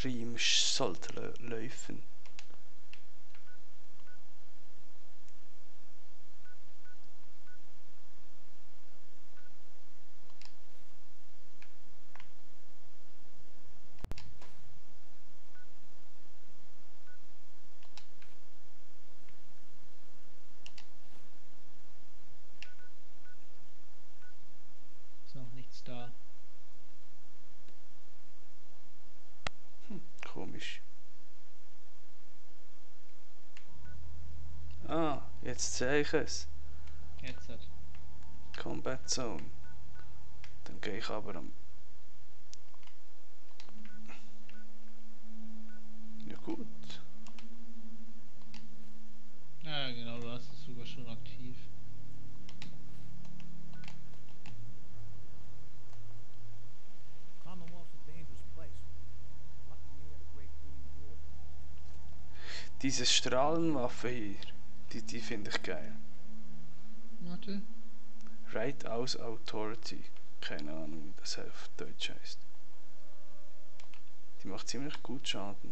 Stream sollte laufen. Ist noch nichts da. Komisch. Ah, jetzt sehe ich es. Jetzt hat. Combat Zone. Dann gehe ich aber am... Ja gut. Ja, genau, du hast es sogar schon aktiv. Commonwealth's a dangerous place. Lucky we had a great green rule. Diese Strahlenwaffe hier, die finde ich geil. Warte. Right Aus Authority. Keine Ahnung, wie das auf Deutsch heißt. Die macht ziemlich gut Schaden.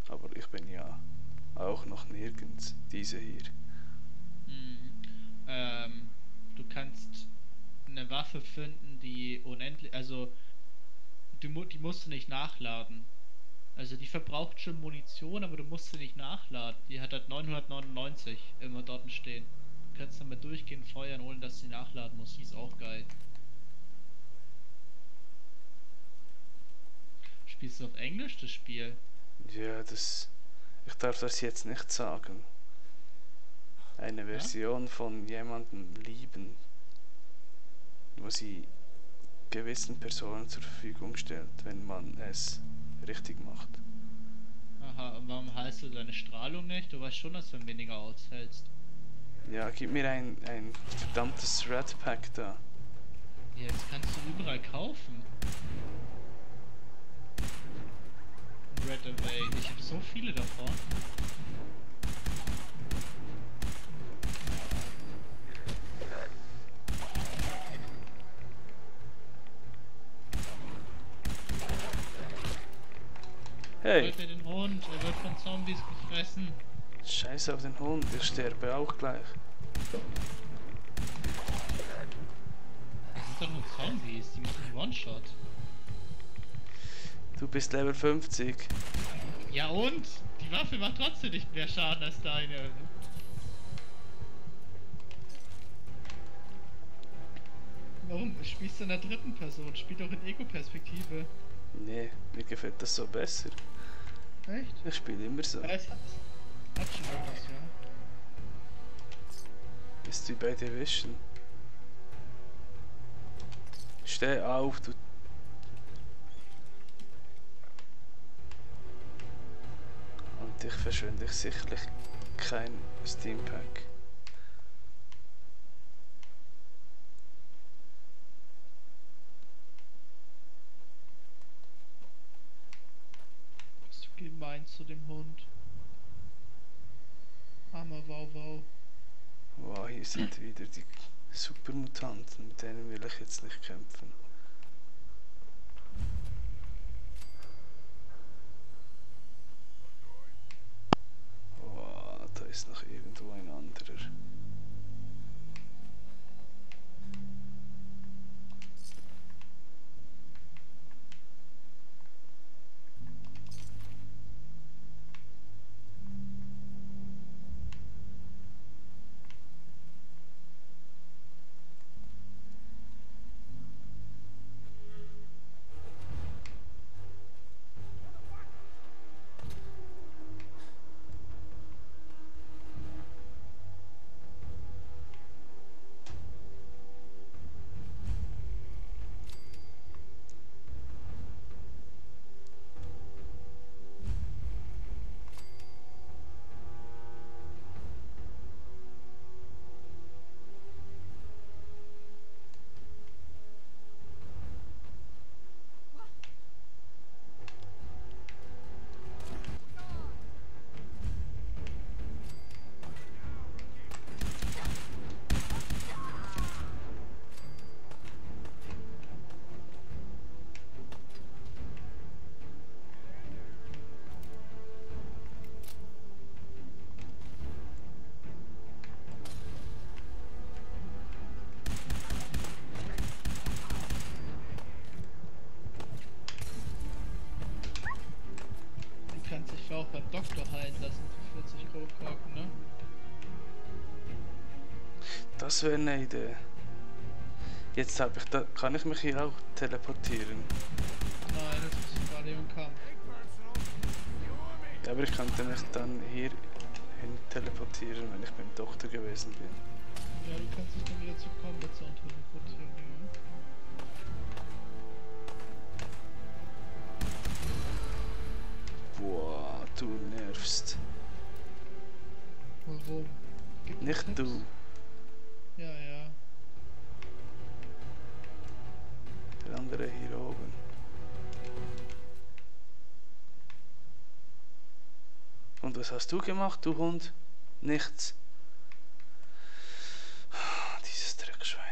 Aber ich bin ja auch noch nirgends. Diese hier. Du kannst eine Waffe finden, die unendlich, also die musst du nicht nachladen. Also die verbraucht schon Munition, aber du musst sie nicht nachladen. Die hat halt 999 immer dort stehen. Du kannst damit durchgehend feuern, ohne dass sie nachladen muss. Die ist auch geil. Spielst du auf Englisch das Spiel? Ja, das... Ich darf das jetzt nicht sagen. Eine Version von jemandem lieben, wo sie gewissen Personen zur Verfügung stellt, wenn man es richtig macht. Aha, und warum heißt du deine Strahlung nicht? Du weißt schon, dass du weniger aushältst. Ja, gib mir ein verdammtes Red Pack da. Ja, das kannst du überall kaufen. Red Away. Ich habe so viele davon. Hey! Hört ihr den Hund? Er wird von Zombies gefressen. Scheiß auf den Hund, ich sterbe auch gleich. Das sind doch nur Zombies, die machen One-Shot. Du bist Level 50. Ja und? Die Waffe macht trotzdem nicht mehr Schaden als deine. Warum spielst du in der dritten Person? Spiel doch in Ego-Perspektive. Nee, mir gefällt das so besser. Echt? Ich spiele immer so. Ja, es hat schon etwas, ja. Ist wie bei Division. Steh auf, du... Und ich verschwende sicherlich kein Steam Pack. Bist du gemein zu dem Hund? Armer Wow. Wow, hier sind wieder die Supermutanten, mit denen will ich jetzt nicht kämpfen. Wow, da ist noch irgendwo ein anderer. Das wäre eine Idee. Jetzt habe ich da. Kann ich mich hier auch teleportieren? Nein, das ist gerade im Kampf. Ja, aber ich könnte mich dann hier hin teleportieren, wenn ich beim Doktor gewesen bin. Ja, du kannst dich dann wieder zu Combat Zone teleportieren, ja. Boah, du nervst. Warum? Gib mir Nicht Tipps. du. Ja, ja. Der andere hier oben. Und was hast du gemacht, du Hund? Nichts. Dieses Dreckschwein.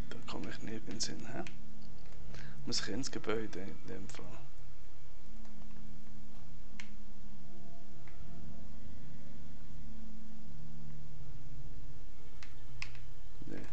Da komme ich nirgends hin, hä? Muss ich ins Gebäude in dem Fall. Nee.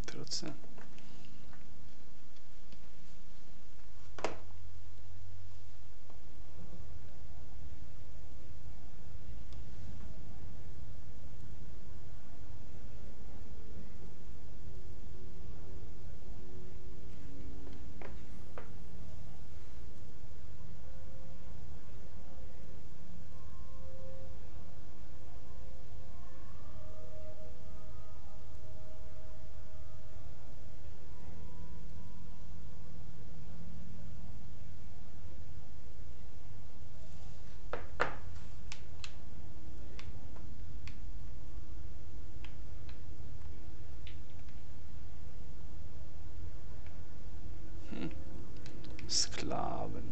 Trotzdem. Sklaven.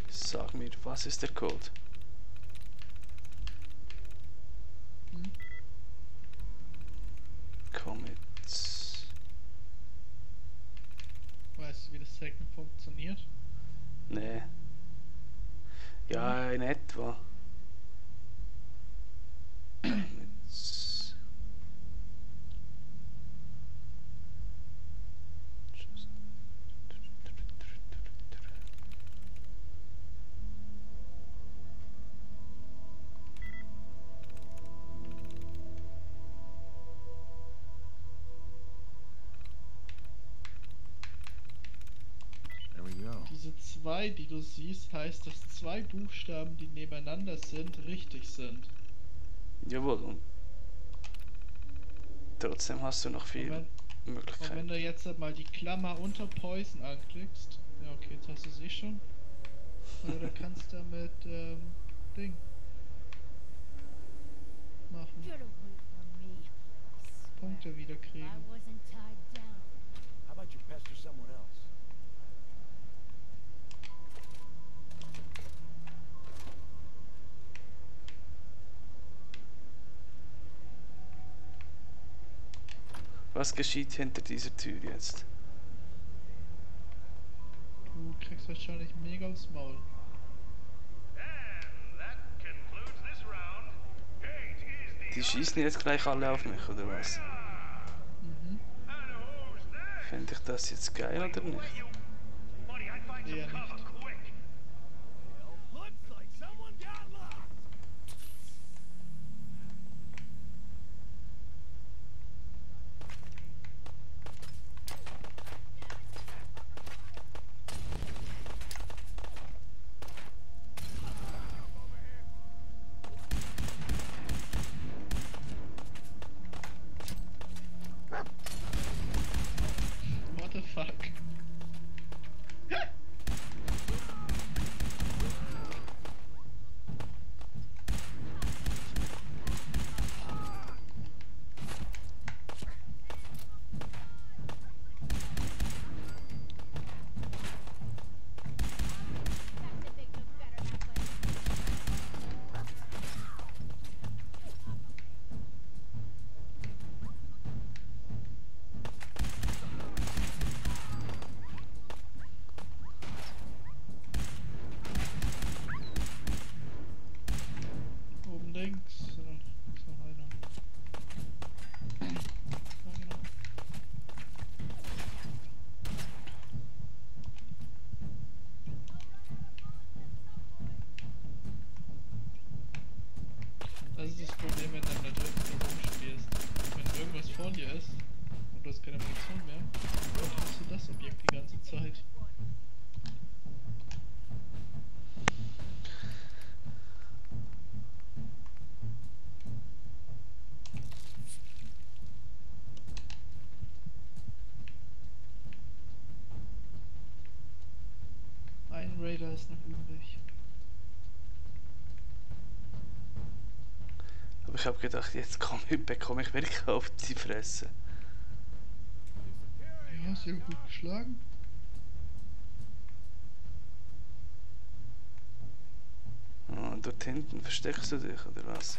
Sag mir, was ist der Code? Hm? Commits. Weißt du, wie das Hacken funktioniert? Nee. Ja, in etwa. Commits. Just- There we go. Diese 2, die du siehst, heißt, dass 2 Buchstaben, die nebeneinander sind, richtig sind. Jawohl, und trotzdem hast du noch Und viel wenn, und wenn Möglichkeiten. du jetzt mal die Klammer unter Poison anklickst, ja okay, jetzt hast du sie schon. Oder du kannst damit, Ding machen, Get away from me. I Punkte swear, wieder if I kriegen. wasn't tied down. How about you pester someone else? Was geschieht hinter dieser Tür jetzt? Du kriegst wahrscheinlich mega aufs Maul. Die schießen jetzt gleich alle auf mich, oder was? Mhm. Finde ich das jetzt geil oder nicht? Eher nicht. Looks like someone got locked. What the fuck? hast keine Munition mehr. Und hast du das Objekt die ganze Zeit. Ein Raider ist noch übrig. Aber ich habe gedacht, jetzt bekomme ich wirklich auf die Fresse. Ja, sehr gut geschlagen. Ah, dort hinten versteckst du dich, oder was?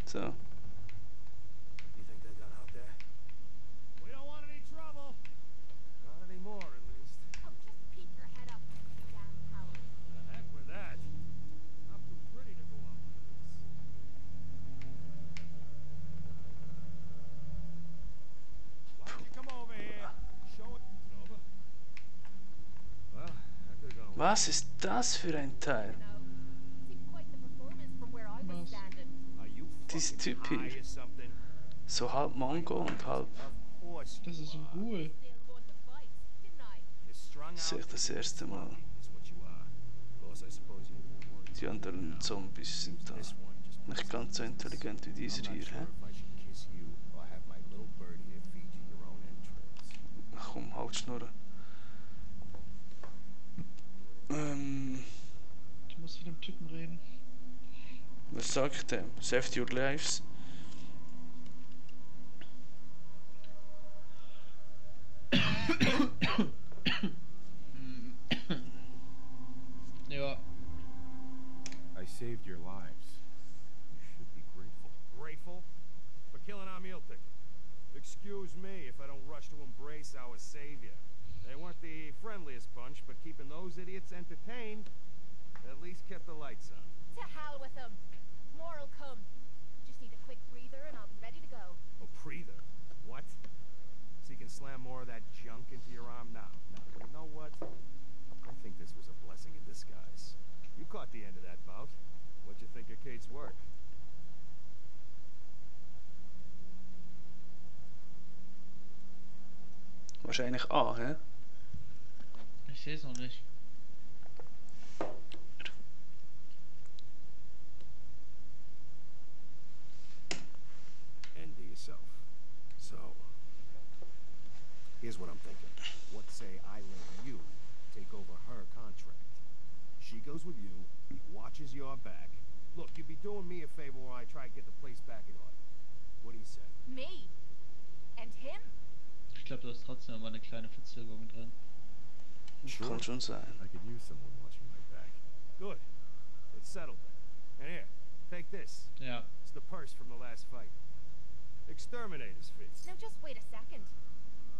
So. You think they're done out there? We don't want any trouble. Not anymore, at least. Oh, just peek your head up, you damn coward. The heck with that. I'm too pretty to go out like this. Why don't you come over here? Show it. Is it over? Well, that could have gone Was ist das für ein Teil? No. Seemed quite the performance from where I was Was? standing. Are you Dieser fucking Typ high hier. or something? So halb Mongo und halb. Of course Das you ist ein are. Ghoul. Still won the fight, didn't I? You're strung out. Sehe ich das erste Mal. Is what you are. Of course, I suppose you ain't gonna worry Die anderen Zombies sind da. This one just Nicht ganz so intelligent wie I'm dieser not hier, sure hä? if I should kiss you or have my little bird here feed you your own entrails. Ach komm, halt Schnurren. Du musst mit dem Typen reden. Was sag ich dem? Save your lives. Ja. I saved your lives. You should be grateful. Grateful for killing our meal ticket. Excuse me if I don't rush to embrace our savior. They weren't the friendliest bunch, but keeping those idiots entertained at least kept the lights on. To hell with them. More'll come. Just need a quick breather and I'll be ready to go. Oh, breather. What? So you can slam more of that junk into your arm now? No, you know what? I think this was a blessing in disguise. You caught the end of that bout. What'd you think of Kate's work? Wahrscheinlich A, hä? Ich sehe es noch nicht. End to yourself. So, here's what I'm thinking. What say I let you take over her contract? She goes with you, watches your back. Look, you'd be doing me a favor while I try to get the place back in order. What do you say? Me? And him? Ich glaube, da ist trotzdem immer eine kleine Verzögerung drin. Kann schon sein. I could use someone watching my back. Good. It's settled then. And here, take this. Ja. It's the purse from the last fight. Exterminator's fee. Now just wait a second.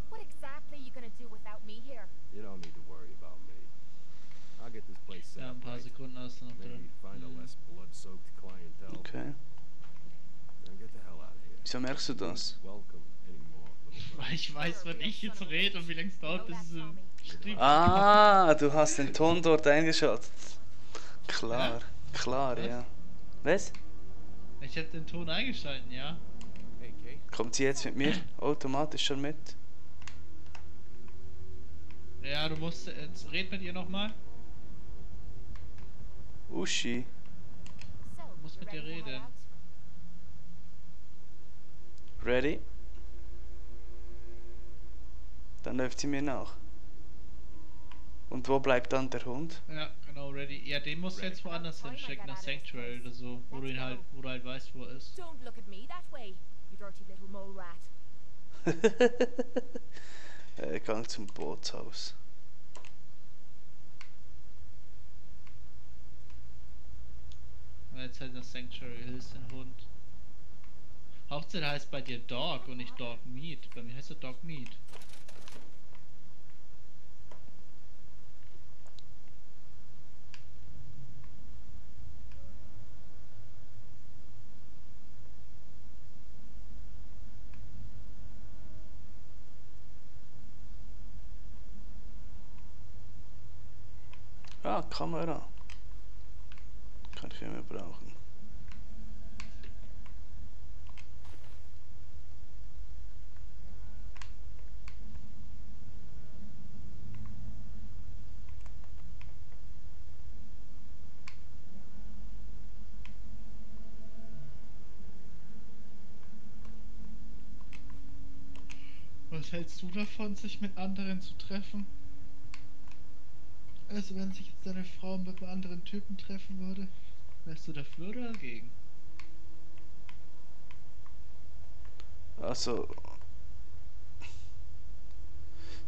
What exactly are you gonna do without me here? You don't need to worry about me. I'll get this place set Ja, up ein paar right. Sekunden hast du noch Maybe drin. find a less blood-soaked clientele. Okay. Then get the hell out of here. Wieso merkst du das? Welcome anymore, little bird. Weil ich weiß, wann ich jetzt rede und wie lange es dauert, bis es im Stream Ah, du hast den Ton dort eingeschaltet. Klar, klar, Was? ja. Was? Ich habe den Ton eingeschalten, ja. Hey, Kate. Kommt sie jetzt mit mir automatisch schon mit? Ja, du musst jetzt red mit ihr nochmal. Uschi. So, Muss you mit dir ready to head reden. out? Ready? Dann läuft sie mir nach. Und wo bleibt dann der Hund? Ja, genau, ready. Ja, den musst du jetzt woanders hinschicken, nach Sanctuary oder so, wo du ihn halt, wo du halt weißt, wo er ist. Don't look at me that way, you dirty little mole rat. Gang zum Bootshaus. Und jetzt halt nach Sanctuary Hills den Hund. Hauptsache heißt bei dir Dog und nicht Dog Meat. Bei mir heißt er Dog Meat. Ah, Kamera. Kann ich immer brauchen. Was hältst du davon, sich mit anderen zu treffen? Also wenn sich jetzt deine Frau mit einem anderen Typen treffen würde, wärst du dafür oder dagegen? Also,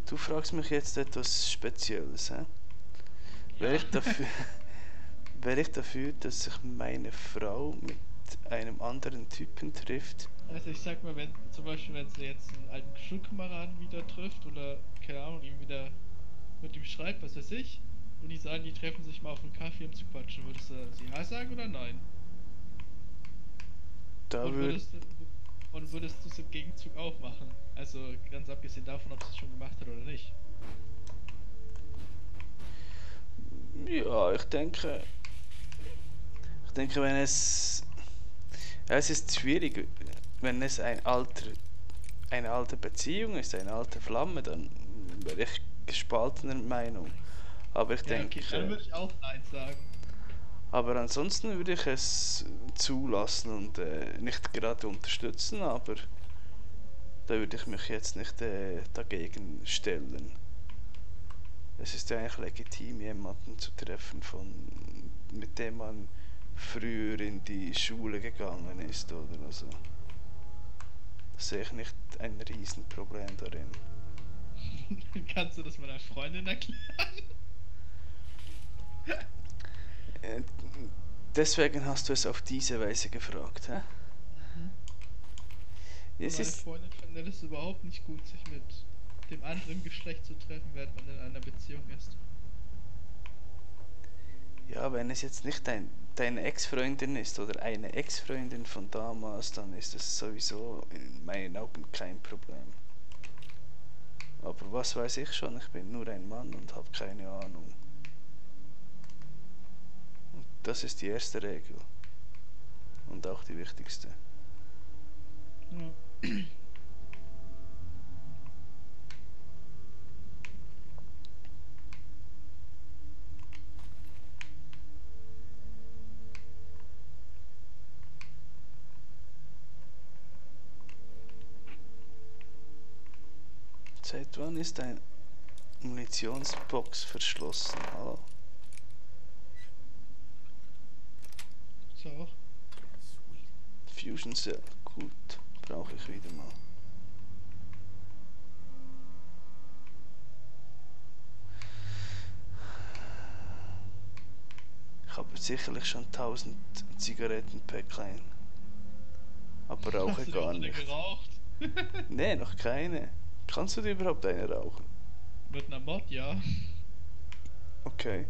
du fragst mich jetzt etwas Spezielles, hä? Wäre ich dafür, wäre ich dafür, dass sich meine Frau mit einem anderen Typen trifft? Also ich sag mal, wenn zum Beispiel, wenn sie jetzt einen alten Schulkameraden wieder trifft oder, keine Ahnung, ihm wieder mit ihm schreibt, was weiß ich, und die sagen, die treffen sich mal auf einen Kaffee, um zu quatschen, würdest du sie ja sagen oder nein? Da Und würde würdest du es im Gegenzug auch machen? Also ganz abgesehen davon, ob sie es schon gemacht hat oder nicht. ja, ich denke, wenn es, ja, es ist schwierig, wenn es eine alte Beziehung ist, eine alte Flamme, dann wäre ich gespaltener Meinung. Aber ich Ja, denke, okay, dann würde ich auch nein sagen. aber ansonsten würde ich es zulassen und nicht gerade unterstützen, aber da würde ich mich jetzt nicht dagegen stellen. Es ist ja eigentlich legitim, jemanden zu treffen, mit dem man früher in die Schule gegangen ist, oder? Also, da sehe ich nicht ein Riesenproblem darin. Kannst du das meiner Freundin erklären? Äh, Deswegen hast du es auf diese Weise gefragt, hä? Es Meine ist, Freundin findet es überhaupt nicht gut, sich mit dem anderen Geschlecht zu treffen, während man in einer Beziehung ist. ja, wenn es jetzt nicht deine Ex-Freundin ist oder eine Ex-Freundin von damals, dann ist es sowieso in meinen Augen kein Problem. Aber was weiß ich schon, ich bin nur ein Mann und habe keine Ahnung. Und das ist die erste Regel. Und auch die wichtigste. Ja. Seit wann ist ein Munitionsbox verschlossen? Hallo? So auch. Fusion Cell, gut, brauche ich wieder mal. Ich habe sicherlich schon 1000 Zigarettenpäcklein, aber rauche Hast du gar auch eine nicht. geraucht? Nee, noch keine. Kannst du dir überhaupt eine rauchen? Mit einer Mod, ja. Okay.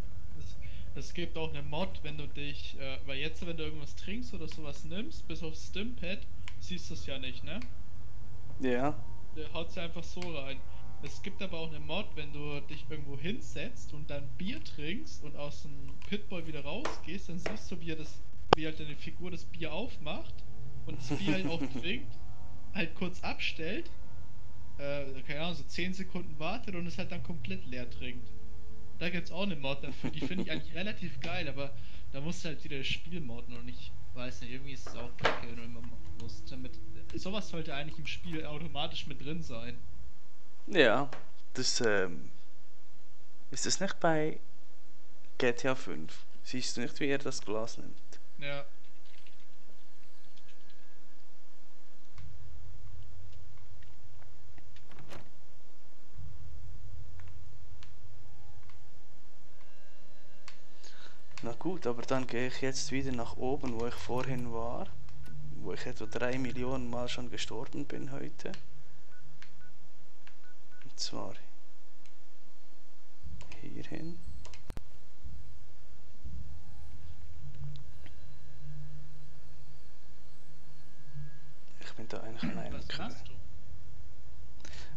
Es gibt auch eine Mod, wenn du dich, weil jetzt, wenn du irgendwas trinkst oder sowas nimmst, bis auf Stimpad, siehst du es ja nicht, ne? Ja. Der haut sie einfach so rein. Es gibt aber auch eine Mod, wenn du dich irgendwo hinsetzt und dann Bier trinkst und aus dem Pitbull wieder rausgehst, dann siehst du, wie halt deine Figur das Bier aufmacht und das Bier halt auch trinkt, halt kurz abstellt, keine Ahnung, so 10 Sekunden wartet und es halt dann komplett leer trinkt. Da gibt's auch eine Mod dafür, die finde ich eigentlich relativ geil, aber da musst du halt wieder das Spiel modden und ich weiß nicht, irgendwie ist es auch kacke, wenn du immer modden musst. Sowas sollte eigentlich im Spiel automatisch mit drin sein. Ja. Das, ist das nicht bei GTA 5? Siehst du nicht, wie er das Glas nimmt? Ja. Na gut, aber dann gehe ich jetzt wieder nach oben, wo ich vorhin war. Wo ich etwa 3 Millionen Mal schon gestorben bin heute. Und zwar hierhin. Ich bin da eigentlich an einem Was Quest. machst du?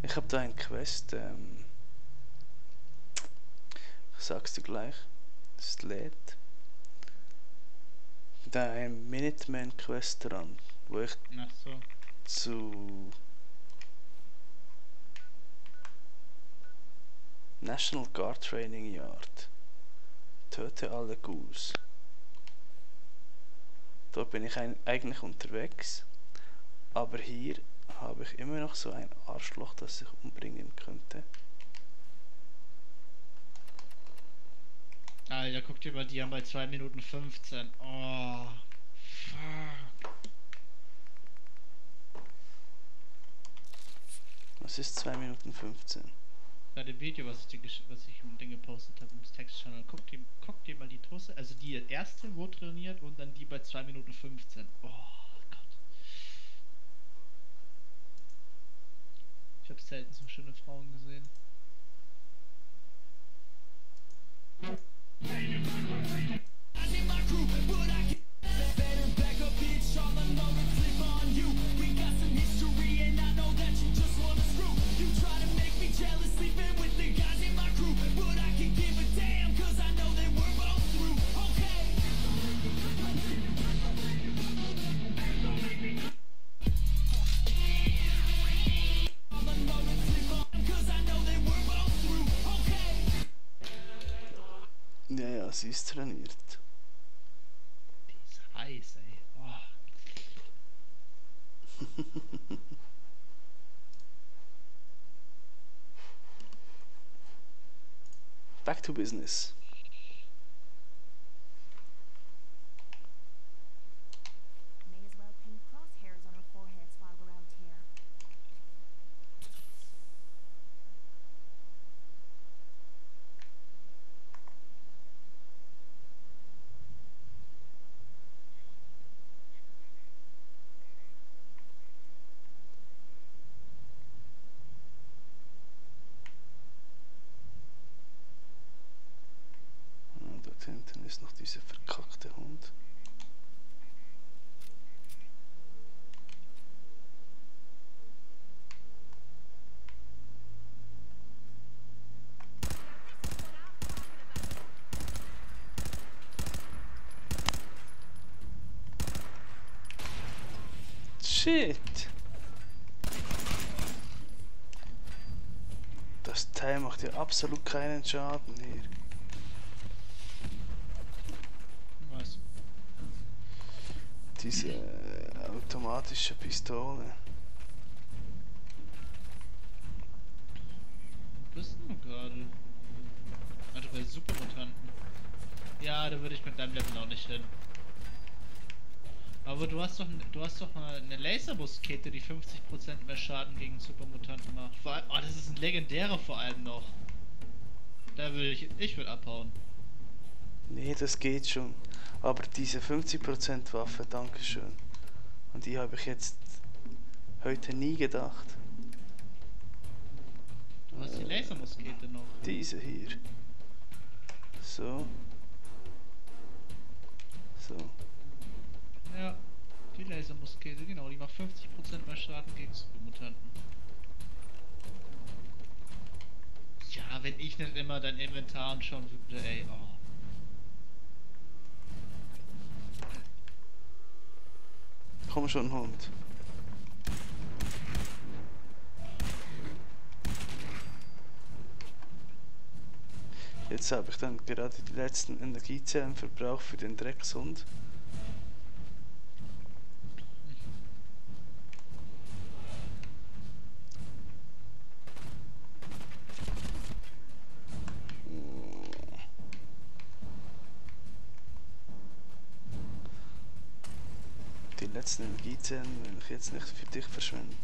Ich habe da ein Quest, ich sag's dir gleich. Es lädt. Da ein Minuteman Quest dran, wo ich Ach so. zu National Guard Training Yard. Töte alle Ghouls. Dort bin ich eigentlich unterwegs, aber hier habe ich immer noch so ein Arschloch, das sich umbringen könnte. Alter, guck dir mal die an bei 2 Minuten 15. Oh, fuck. Was ist 2 Minuten 15? Bei dem Video, was ich im Ding gepostet habe, im Text-Channel, guck dir mal die Tusse, also die erste wurde trainiert und dann die bei 2 Minuten 15. Oh Gott. Ich habe selten so schöne Frauen gesehen. Ja, ja, sie ist trainiert. Die ist heiß, ey. Oh. Back to business. May as well paint crosshairs on our foreheads while we're out here. Und dort hinten ist noch dieser verkackte Hund. Shit! Das Teil macht ja absolut keinen Schaden hier. Was? Diese automatische Pistole. Wo bist du gerade? Also bei Supermutanten. Ja, da würde ich mit deinem Level auch nicht hin. Aber du hast doch eine Lasermuskete, die 50% mehr Schaden gegen Supermutanten macht. Vor allem, oh, das ist ein legendärer vor allem noch. Da würde ich würde abhauen. Nee, das geht schon. Aber diese 50% Waffe, dankeschön. Und die habe ich jetzt heute nie gedacht. Du hast die Lasermuskete noch. Diese hier. So. So. Ja, die Lasermuskete, genau, die macht 50% mehr Schaden gegen Supermutanten. Ja, wenn ich nicht immer dein Inventar anschauen würde, ey, oh. Komm schon, Hund. Jetzt habe ich dann gerade die letzten Energiezellen verbraucht für den Dreckshund. Die letzten Energiezellen will ich jetzt nicht für dich verschwenden.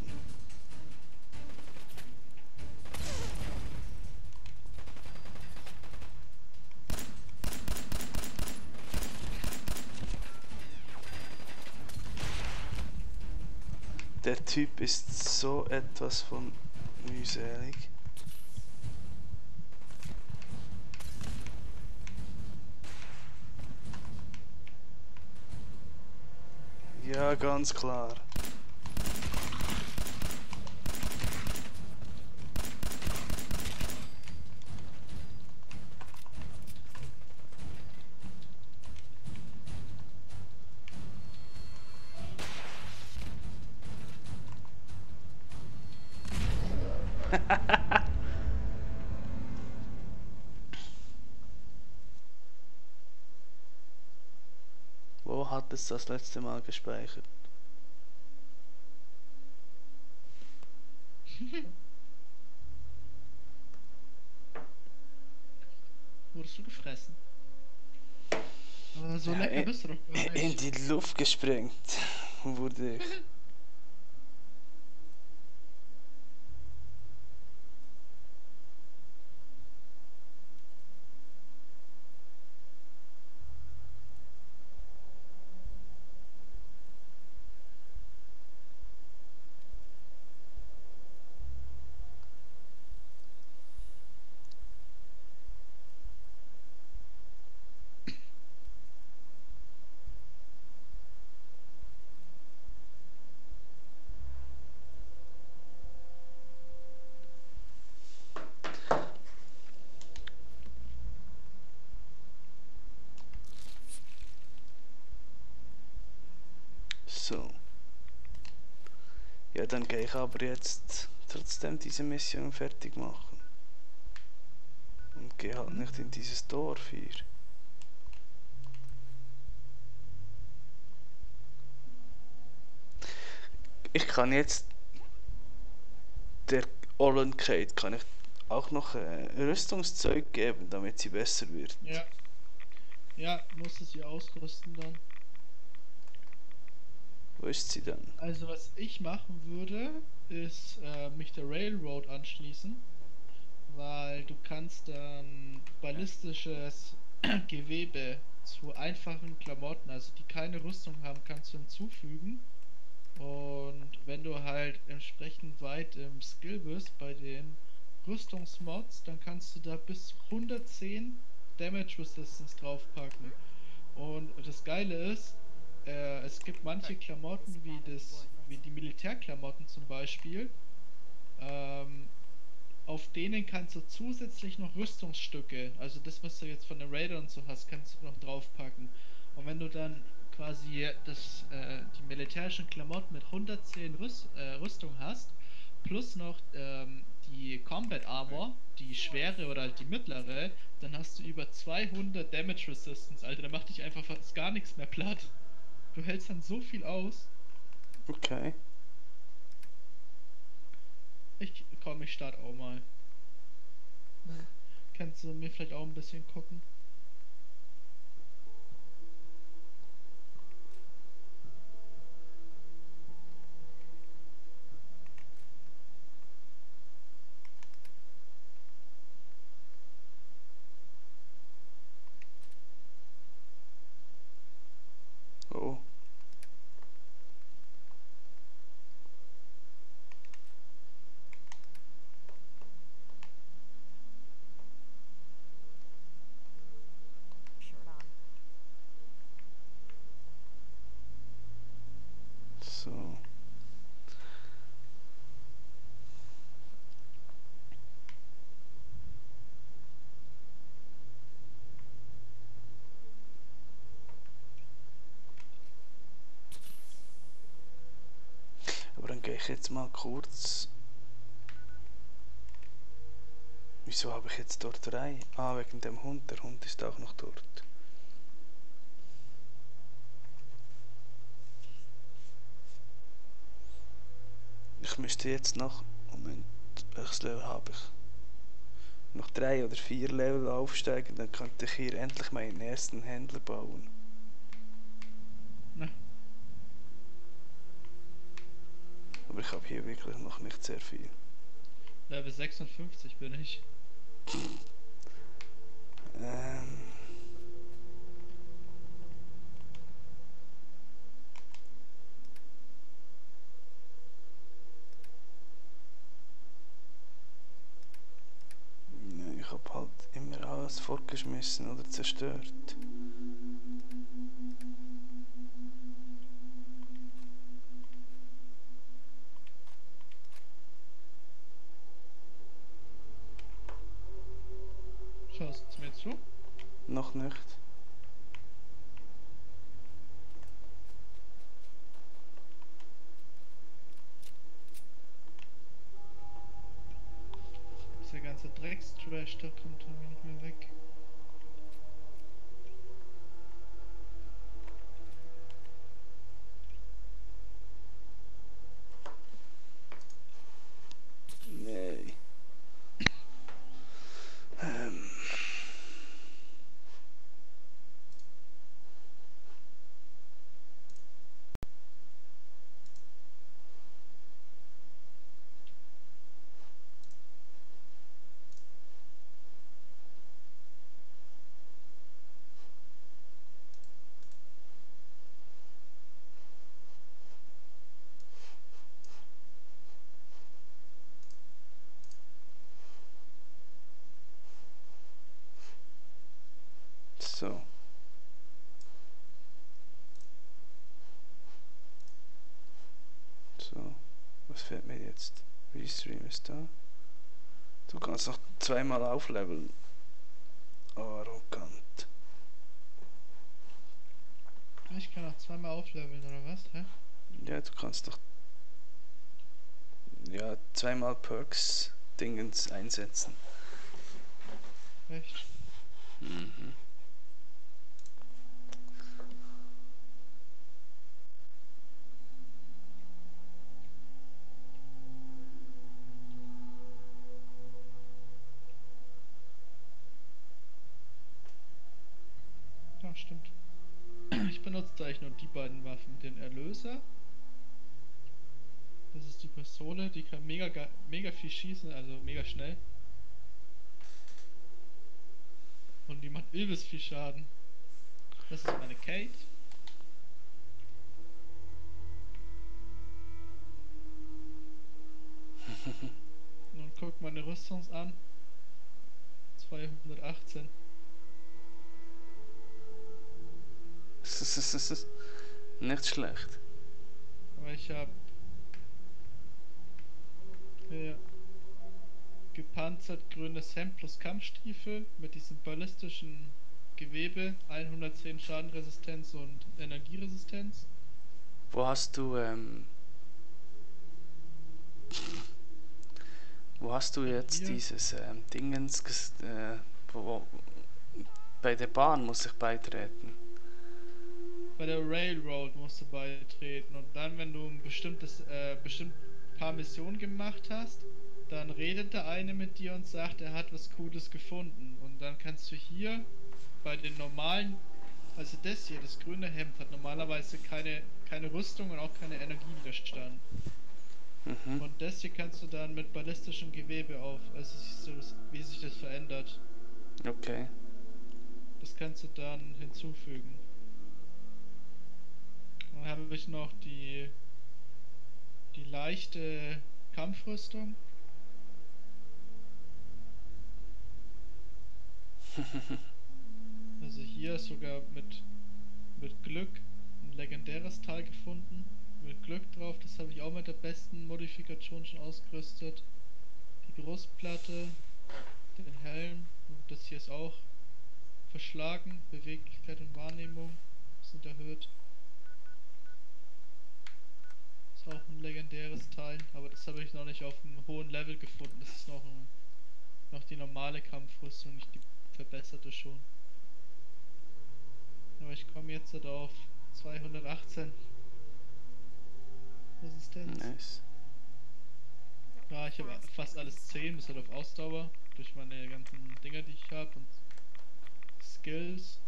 Der Typ ist so etwas von mühselig. Ja, ganz klar. Wo hat es das letzte Mal gespeichert? Wurdest du gefressen? Aber so Ja, lecker bist du doch gar in nicht. die Luft gesprengt wurde ich. So. Ja, dann gehe ich aber jetzt trotzdem diese Mission fertig machen. Und gehe halt nicht in dieses Dorf hier. Ich kann jetzt der ollen Kate kann ich auch noch Rüstungszeug geben, damit sie besser wird. Ja. Ja, musst du sie ausrüsten dann. Wo ist sie dann? Also was ich machen würde, ist mich der Railroad anschließen, weil du kannst dann ballistisches Gewebe zu einfachen Klamotten, also die keine Rüstung haben, kannst du hinzufügen. Und wenn du halt entsprechend weit im Skill bist bei den Rüstungsmods, dann kannst du da bis 110 Damage Resistance draufpacken. Und das Geile ist, es gibt manche Klamotten wie die Militärklamotten zum Beispiel, ähm, auf denen kannst du zusätzlich noch Rüstungsstücke, also das, was du jetzt von der Raider und so hast, kannst du noch draufpacken. Und wenn du dann quasi die militärischen Klamotten mit 110 Rüstung hast, plus noch die Combat Armor, die schwere oder halt die mittlere, dann hast du über 200 Damage Resistance, Alter, da macht dich einfach fast gar nichts mehr platt. Du hältst dann so viel aus. Okay. Ich starte auch mal. Kannst du mir vielleicht auch ein bisschen gucken? Oh. Shirt on. So. Aber dann gehe ich jetzt mal kurz. Wieso habe ich jetzt dort 3? Ah, wegen dem Hund. Der Hund ist auch noch dort. Ich müsste jetzt noch. Moment, welches Level habe ich? Noch 3 oder 4 Level aufsteigen, dann könnte ich hier endlich meinen ersten Händler bauen. Na, Aber ich habe hier wirklich noch nicht sehr viel. Level 56 bin ich. Ähm. Nein, ich habe halt immer alles fortgeschmissen oder zerstört. Schaust du mir zu? Noch nicht. Dieser ganze Dreckstrash, der kommt irgendwie nicht mehr weg. Was fehlt mir jetzt? Restream ist da. Du kannst noch zweimal aufleveln. Arrogant. Ich kann auch zweimal aufleveln, oder was? Hä? Ja, du kannst doch zweimal Perks Dingens einsetzen. Echt? Mhm. Ja, stimmt. Ich benutze eigentlich nur die beiden Waffen. Den Erlöser. Das ist die Pistole, die kann mega viel schießen, also mega schnell. Und die macht übelst viel Schaden. Das ist meine Kate. Und guck meine Rüstung an. 218. Nicht schlecht. Aber ich habe gepanzert grünes Hemd plus Kampfstiefel mit diesem ballistischen Gewebe, 110 Schadenresistenz und Energieresistenz. Wo hast du jetzt Hier. dieses Dingens bei der Bahn muss ich beitreten. Bei der Railroad musst du beitreten und dann, wenn du ein bestimmt paar Missionen gemacht hast, dann redet der eine mit dir und sagt, er hat was Cooles gefunden. Und dann kannst du hier bei den normalen, also das hier, das grüne Hemd, hat normalerweise keine Rüstung und auch keine Energiewiderstand. Mhm. Und das hier kannst du dann mit ballistischem Gewebe also siehst du, wie sich das verändert. Okay. Das kannst du dann hinzufügen. Dann habe ich noch die leichte Kampfrüstung. Also hier ist sogar mit Glück ein legendäres Teil gefunden. Mit Glück drauf, das habe ich auch mit der besten Modifikation schon ausgerüstet. Die Brustplatte, den Helm und das hier ist auch verschlagen. Beweglichkeit und Wahrnehmung sind erhöht. Ist auch ein legendäres Teil, aber das habe ich noch nicht auf einem hohen Level gefunden. Das ist noch die normale Kampfrüstung, nicht die verbesserte schon. Aber ich komme jetzt halt auf 218 Resistenz. Nice. Ja, ich habe fast alles 10, bis halt auf Ausdauer, durch meine ganzen Dinger, die ich habe und Skills.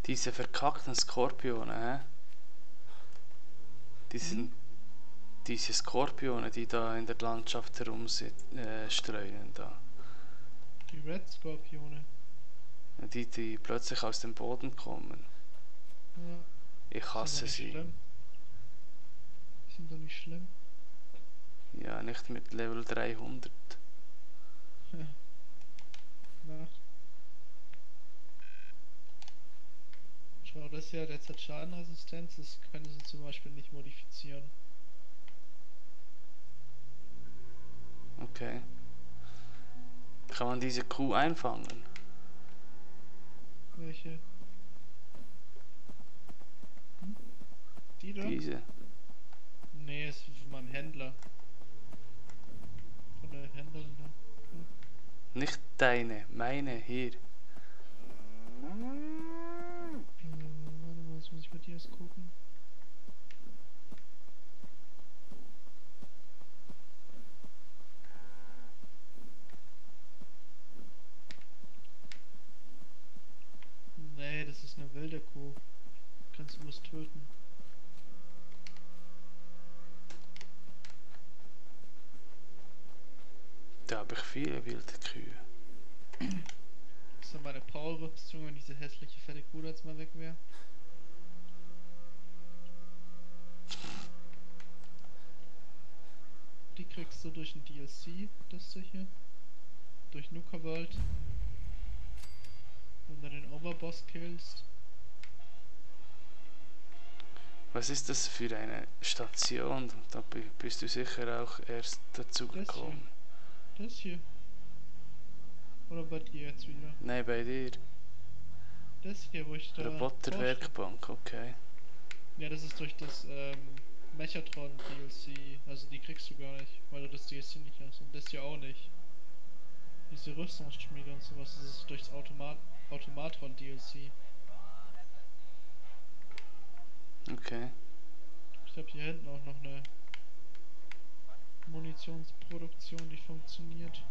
Diese verkackten Skorpione, hä? Diese Skorpione, die da in der Landschaft herumstreunen da. Die Red Skorpione. Die plötzlich aus dem Boden kommen. Ja, Ich hasse sie. schlimm. Die sind doch nicht schlimm. Ja, nicht mit Level 300. Ja. Schau, das hier, der hat Schadenresistenz, das können sie zum Beispiel nicht modifizieren. Okay. Kann man diese Kuh einfangen? Welche? Die da? Diese. Nee, ist von meinem Händler. Von der Händlerin da. Ja. Nicht deine, meine, hier. Warte mal, jetzt muss ich bei dir erst gucken. Nee, das ist eine wilde Kuh. Kannst du bloß töten. Da habe ich viele wilde Kühe. Das ist dann meine Power-Rüstung, wenn diese hässliche fette Kuh da jetzt mal weg wäre. Die kriegst du durch ein DLC, das du hier. Durch Nuka World. Wenn du den Overboss killst. Was ist das für eine Station? Da bist du sicher auch erst dazu Das gekommen. hier. Das hier. Oder bei dir jetzt wieder. Nein, bei dir. Das hier, wo ich da. Roboterwerkbank, okay. Ja, das ist durch das Mechatron DLC. Also die kriegst du gar nicht, weil du das DLC nicht hast. Und das hier auch nicht. Diese Rüstungsschmiede und sowas, das ist durchs Automatron DLC. Okay. Ich glaube hier hinten auch noch eine Munitionsproduktion, die funktioniert.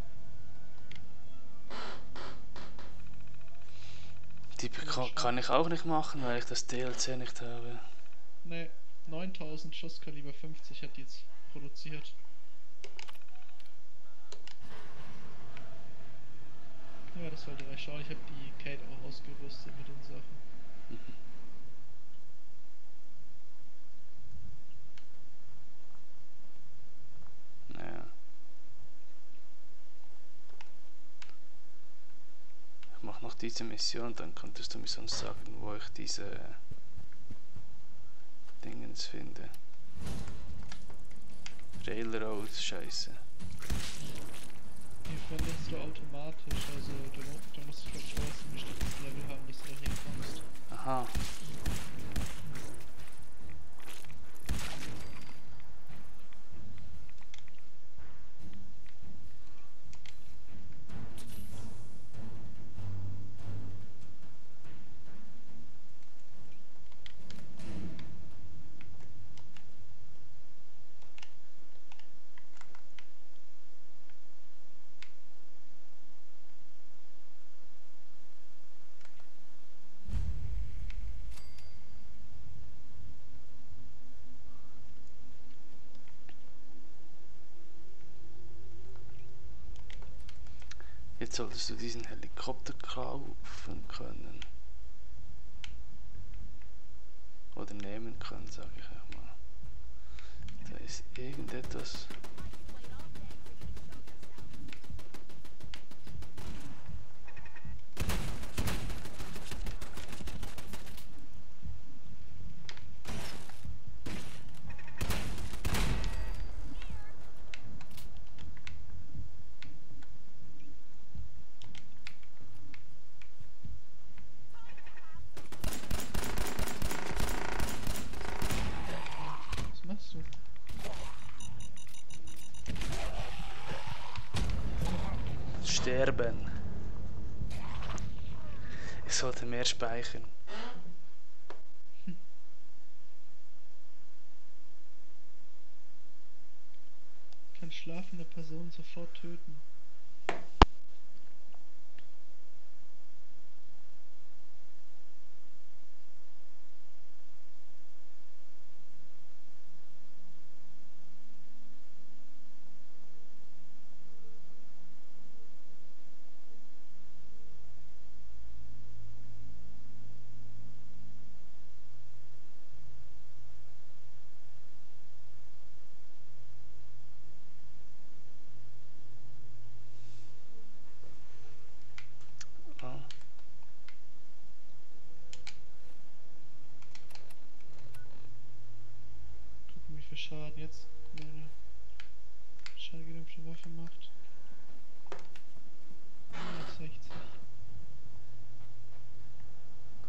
Die kann ich auch nicht machen, weil ich das DLC nicht habe. Ne, 9000 Schusskaliber 50 hat die jetzt produziert. Ja, das sollte reichen. Schau, ich habe die Kate auch ausgerüstet mit den Sachen. Naja. Ich mache noch diese Mission, dann könntest du mir sonst sagen, wo ich diese Dingens finde. Railroad, scheiße. Die findest du automatisch, also du musst glaube ich erst ein bestimmtes Level haben, bis du da hinkommst. Aha. Jetzt solltest du diesen Helikopter kaufen können. Oder nehmen können, sage ich auch mal. Da ist irgendetwas. Was machst du? Sterben. Ich sollte mehr speichern. Kann schlafende Personen sofort töten. Oh. Gucken, wie viel Schaden jetzt meine schallgedämpfte Waffe macht. 160.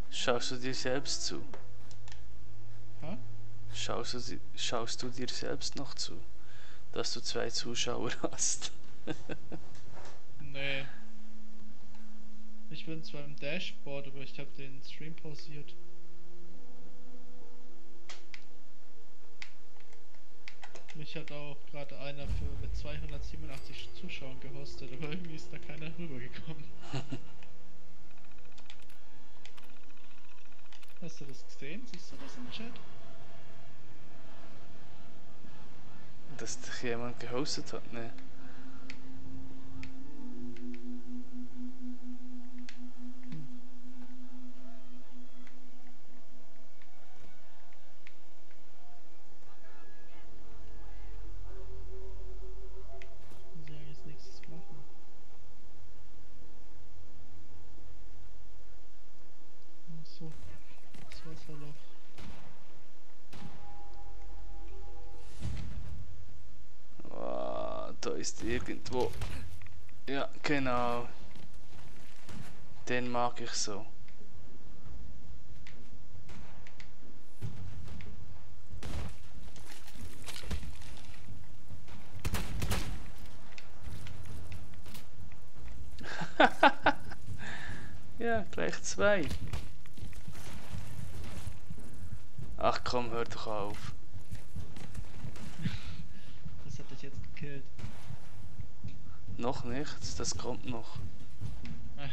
Schaust du dir selbst zu? Ha? Schaust du dir selbst noch zu, dass du 2 Zuschauer hast? Nee. Ich bin zwar im Dashboard, aber ich habe den Stream pausiert. Mich hat auch gerade einer mit 287 Zuschauern gehostet, aber irgendwie ist da keiner rübergekommen. Hast du das gesehen? Siehst du das im Chat? Dass dich jemand gehostet hat, ne? Muss ich eigentlich als nächstes machen? Ach so, das Wasserloch. Da ist irgendwo. Ja, genau. Den mag ich so. Ja, gleich 2. Ach komm, hör doch auf. Was hat dich jetzt gekillt? Noch nichts, das kommt noch. Ah.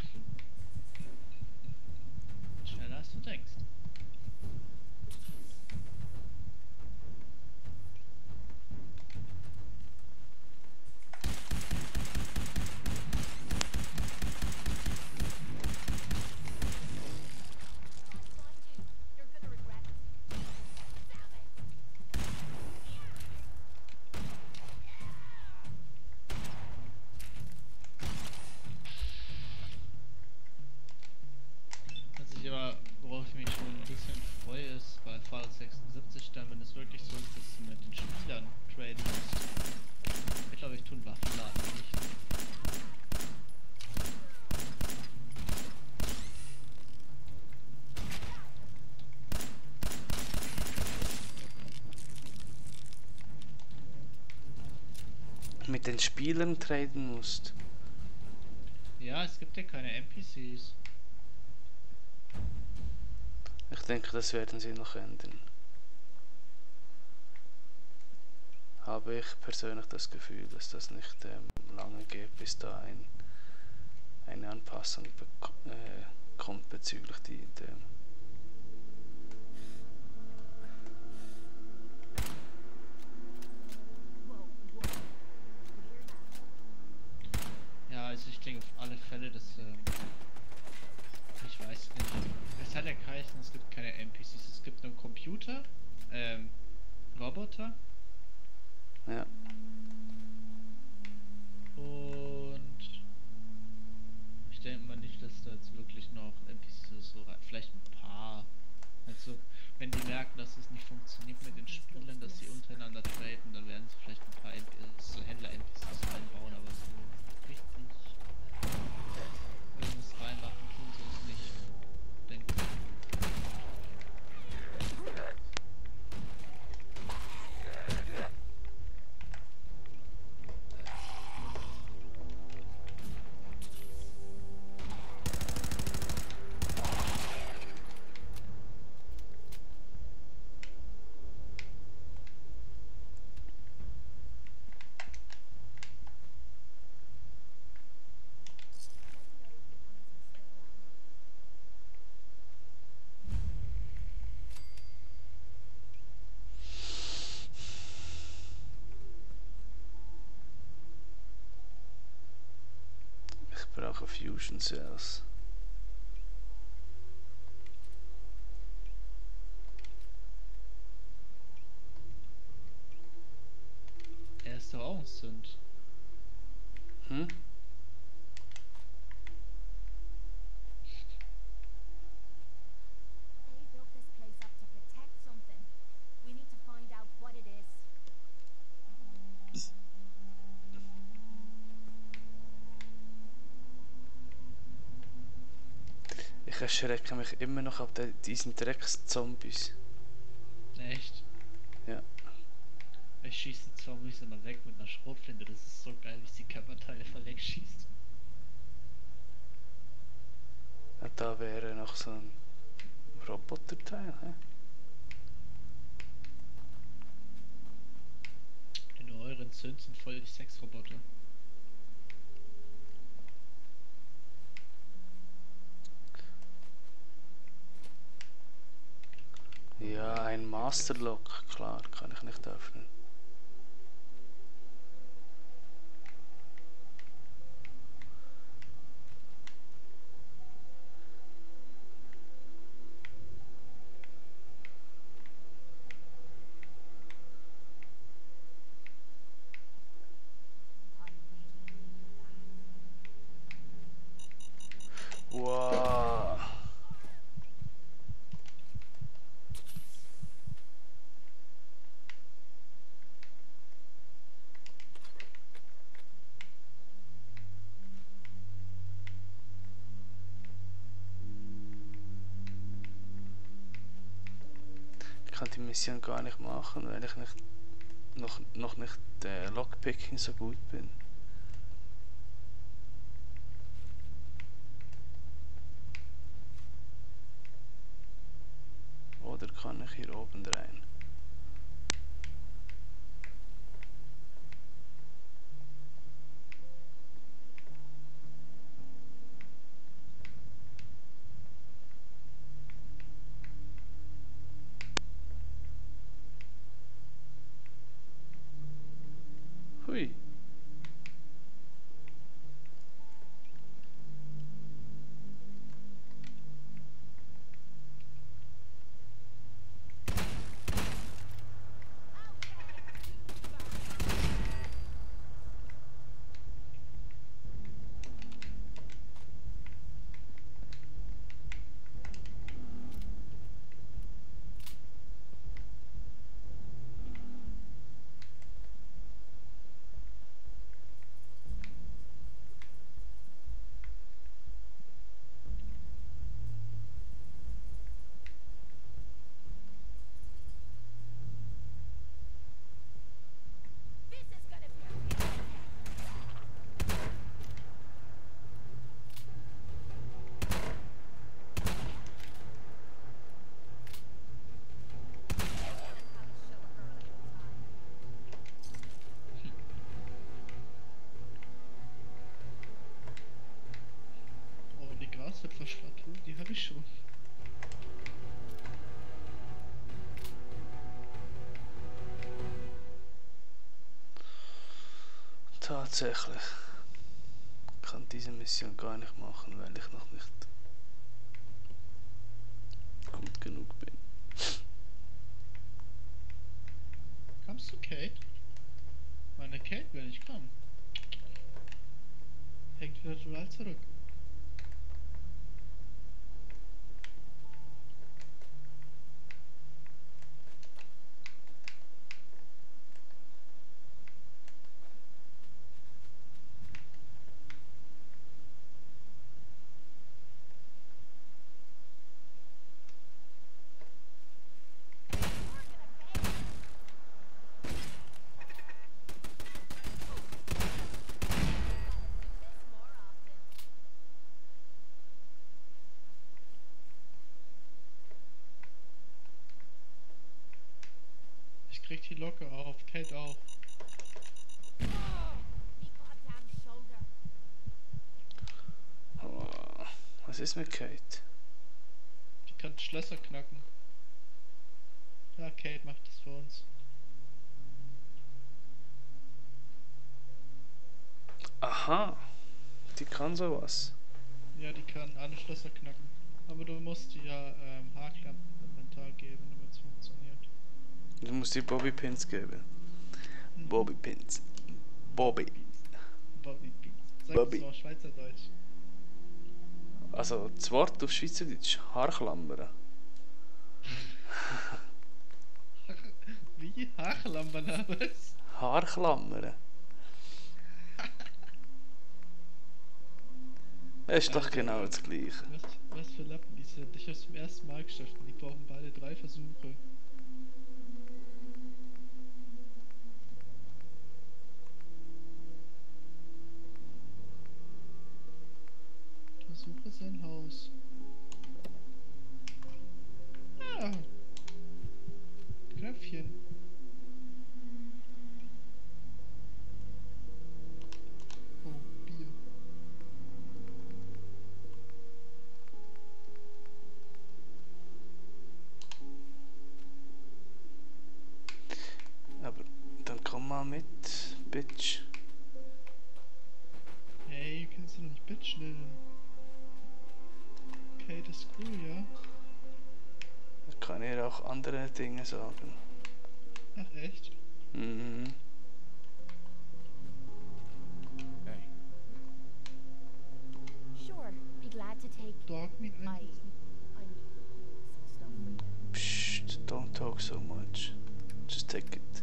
Schneller als du denkst. You're gonna regret it. Damn it! Was ich aber, worauf ich mich schon ein bisschen freue, ist bei Fallout 76 dann, wenn es wirklich so ist, dass du mit den Spielern traden musst. Ich glaube, ich tun Waffenladen nicht. Mit den Spielern traden musst. Ja, es gibt ja keine NPCs. Ich denke, das werden sie noch ändern. Habe ich persönlich das Gefühl, dass das nicht lange geht, bis da eine Anpassung kommt bezüglich dem. Whoa, whoa. You hear that? Ja, also ich denke auf alle Fälle, dass ich weiß nicht. Es hat ja geheißen, es gibt keine NPCs, es gibt nur Computer, Roboter Ja. und ich denke mal nicht, dass da jetzt wirklich noch NPCs so vielleicht ein paar. Also wenn die merken, dass es nicht funktioniert mit den Spielern, dass sie untereinander traden, dann werden sie vielleicht ein paar NPCs, so Händler-NPCs reinbauen, aber so richtig irgendwas reinmachen tun sie es nicht, denke ich. Ich brauche Fusion Cells. Er ist doch auch ein Sünd. Hm? They built this place up to protect something. We need to find out what it is. Ich erschrecke mich immer noch auf diesen Drecks-Zombies. Echt? Ja. Ich schieße die Zombies immer weg mit einer Schrotflinte, das ist so geil, wie sie die Körperteile wegschießt. Ja, da wäre noch so ein Roboterteil, hä? Die neueren Sünd sind voll die Sexroboter. Ja, ein Masterlock, klar, kann ich nicht öffnen. Wow. kann die Mission gar nicht machen, weil ich nicht, noch nicht Lockpicking so gut bin. Oder kann ich hier oben rein? Hui. This is gonna be a pain. How to show a girl a good time. Oh, die Grashüpfer-Statue, die habe ich schon. Tatsächlich. Ich kann diese Mission gar nicht machen, weil ich noch nicht gut genug bin. Kommst du, Kate? Meine Kate will nicht kommen. Hängt wieder total zurück. This more often. Ich krieg die Locke auf, Kate auch. Me goddamn shoulder. Oh, was ist mit Kate? Die kann Schlösser knacken. Ja, Kate macht das für uns. Aha, die kann sowas. Ja, die kann alle Schlösser knacken. Aber du musst ihr ja Haarklampen im Inventar geben, damit es funktioniert. Du musst die Bobby Pins geben. Bobby Pins. Bobby. Bobby Beats. Sag Bobby. das mal Schweizerdeutsch. Also das Wort auf Schweizerdeutsch, Haarklammern. Wie? Haarklammern was? Haarklammern. Das ist doch Alter. genau das Gleiche. Was für Lappen die sind. Ich hab's zum ersten Mal geschafft und die brauchen beide 3 Versuche. Untersuche sein Haus. Ah. Knöpfchen. Oh, Bier. Aber dann komm mal mit, Bitch. Hey, du kannst sie noch nicht Bitch nennen. Okay, das ist cool, ja? Ich kann ihr auch andere Dinge sagen. Ach, echt? Mhm. Hey, Sure, be glad to take. Dog me I ein. need to pull some stuff for you. Psst, don't talk so much. Just take it.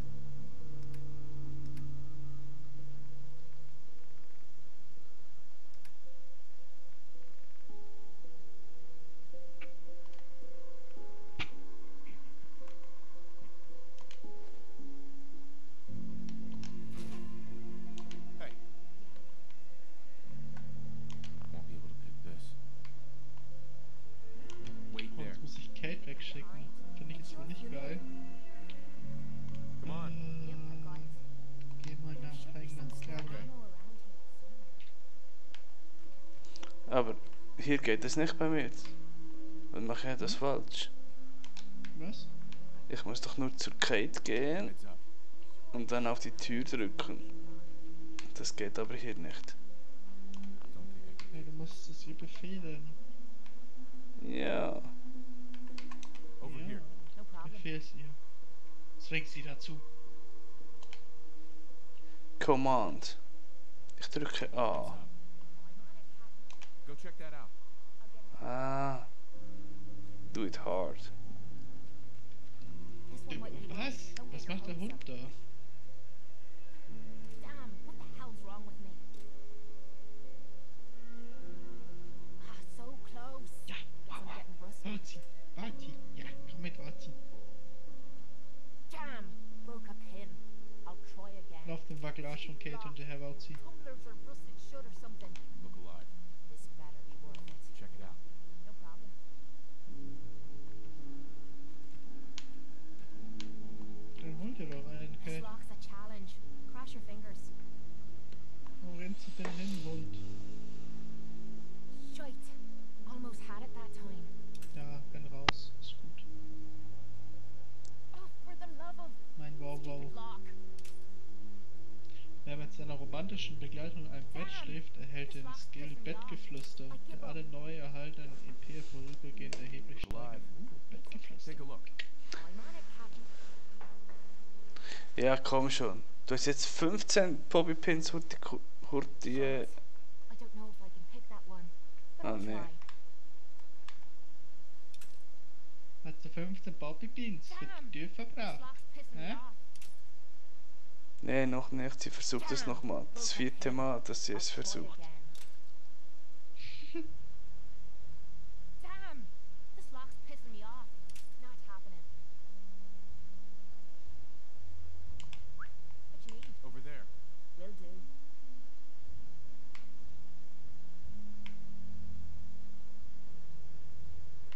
schicken. Finde ich jetzt wohl nicht geil. Come on. Geh mal nach eigenen Skyrim. Aber hier geht es nicht bei mir. Dann mache ich das falsch. Was? Ich muss doch nur zur Kate gehen Heads up. und dann auf die Tür drücken. Das geht aber hier nicht. Don't think I can. Ja, du musst es ihr befehlen. Ja. Over here. No problem. Befehl's ihr. Zwing sie dazu. Command. Ich drücke A. Go check that out. Ah. Do it hard. This one might be Was? Don't Was get your macht der hopes Hund up. da? Damn, what the hell's wrong with me? Ah, so close. Ja, Guess I'm getting rusty. Wazi, Wazi. Ja, komm mit Wazi. Damn, broke a pin. I'll try again. Lauf den Wackelarsch von Kate hinterher, Wazi. Tumblers are rusted shut or something. Look alive. This better be worth it. Check it out. No problem. Dann hol dir doch einen, This Kate. lock's a challenge. Cross your fingers. Wo rennst du denn hin, Hund? Shite. Almost had it that time. Ja, renn raus. Ist gut. Oh, for the love of Mein Wow-Wow. lock. Wer mit seiner romantischen Begleitung in einem Bett schläft, erhält den Skill Bettgeflüster, der alle neu erhaltenen EP vorübergehend erheblich steigert. Bettgeflüster. Take a look. I'm on it, Captain. Ja, komm schon. Du hast jetzt 15 Bobbypins I don't know if I can pick that one. But Oh, I'll nee. try. Hat sie 15 Bobby Beans für die Tür This verbraucht? lock's pissing Hä? me off. Nee, noch nicht. Sie versucht es nochmal. Das 4. Mal, dass sie es I'll try versucht. again. Damn! This lock's pissing me off. Not happening. What you need? Over there. Will do.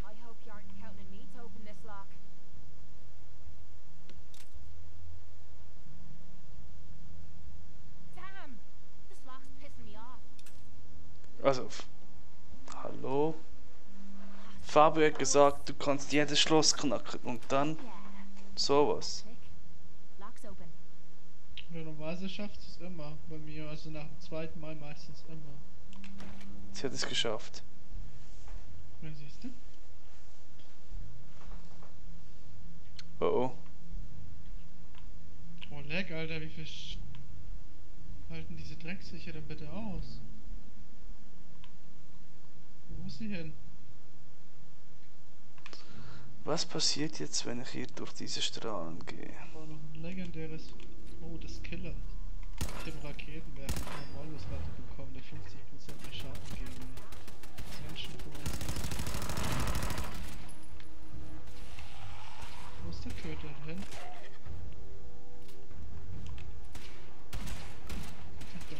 I hope you aren't counting on me to open this lock. Damn! This lock's pissing me off. Also, hallo? Fabio hat gesagt, du kannst jedes Schloss knacken und dann Yeah. sowas. Click. Lock's open. Ja, normalerweise schafft es immer. Bei mir, also nach dem zweiten Mal meistens immer. Sie hat es geschafft. Ja, siehst du? Oh oh. Oh, leck, Alter, wie viel halten diese Drecksviecher denn bitte aus? Wo ist sie hin? Was passiert jetzt, wenn ich hier durch diese Strahlen gehe? War noch ein legendäres. Oh, das Killer. Ich habe Raketenwerfer von Mollusratte bekommen, der 50% mehr Schaden gegen Menschen verursacht. Wo ist der Köter hin? Ach da.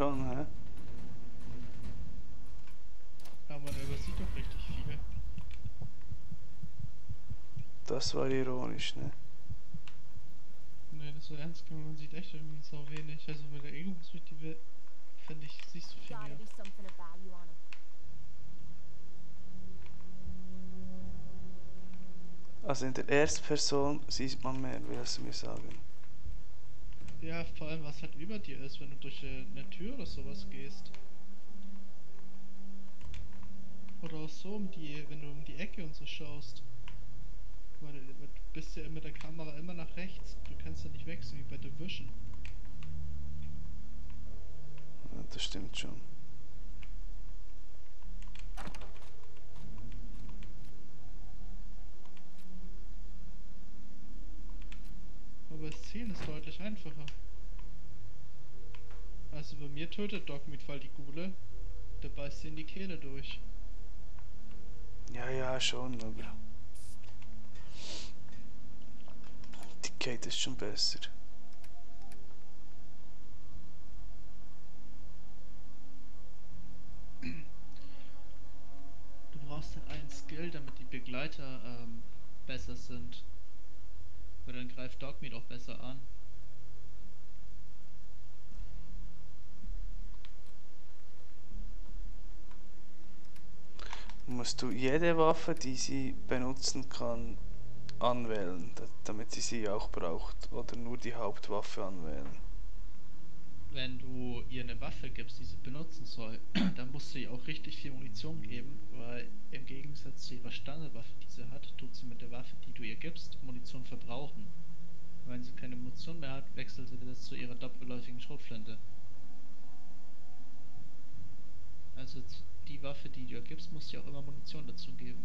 Schon, hä? Ja, man übersieht doch richtig viel. Das war ironisch, ne? Ne, das war ernst gemeint, man sieht echt irgendwie so wenig. Also wenn da irgendwas wichtig wird, finde ich, siehst du viel Gotta mehr. be something of value on him. Also in der Erstperson sieht man mehr, willst du mir sagen? Ja, vor allem was halt über dir ist, wenn du durch eine Tür oder sowas gehst. Oder auch so wenn du um die Ecke und so schaust. Weil du bist ja mit der Kamera immer nach rechts. Du kannst ja nicht wechseln wie bei Division. Ja, das stimmt schon. Aber das Zielen ist deutlich einfacher. Also bei mir tötet Dogmeat voll die Gule. Der beißt dir in die Kehle durch. Ja, schon, aber die Kate ist schon besser. Du brauchst halt einen Skill, damit die Begleiter besser sind. Weil dann greift Dogmeat auch besser an. Musst du jede Waffe, die sie benutzen kann, anwählen, damit sie auch braucht, oder nur die Hauptwaffe anwählen? Wenn du ihr eine Waffe gibst, die sie benutzen soll, dann musst du ihr auch richtig viel Munition geben, weil im Gegensatz zu ihrer Standardwaffe, die sie hat, tut sie mit der Waffe, die du ihr gibst, Munition verbrauchen. Wenn sie keine Munition mehr hat, wechselt sie das zu ihrer doppelläufigen Schrotflinte. Also die Waffe, die du ihr gibst, musst du ihr auch immer Munition dazu geben.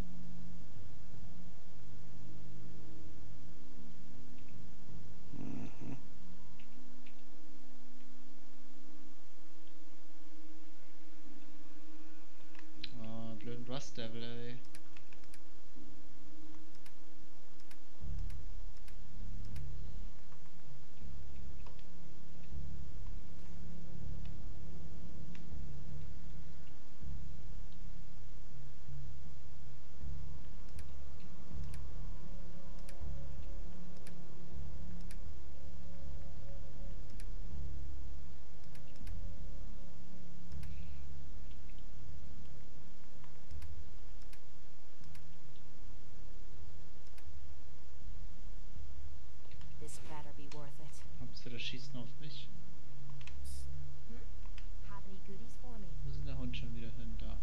Mhm. Ah, blöden Rust Devil, ey. This better be worth it. Hauptsache das Schießen auf mich. Have any goodies for me? Wo ist der Hund schon wieder hin? Da.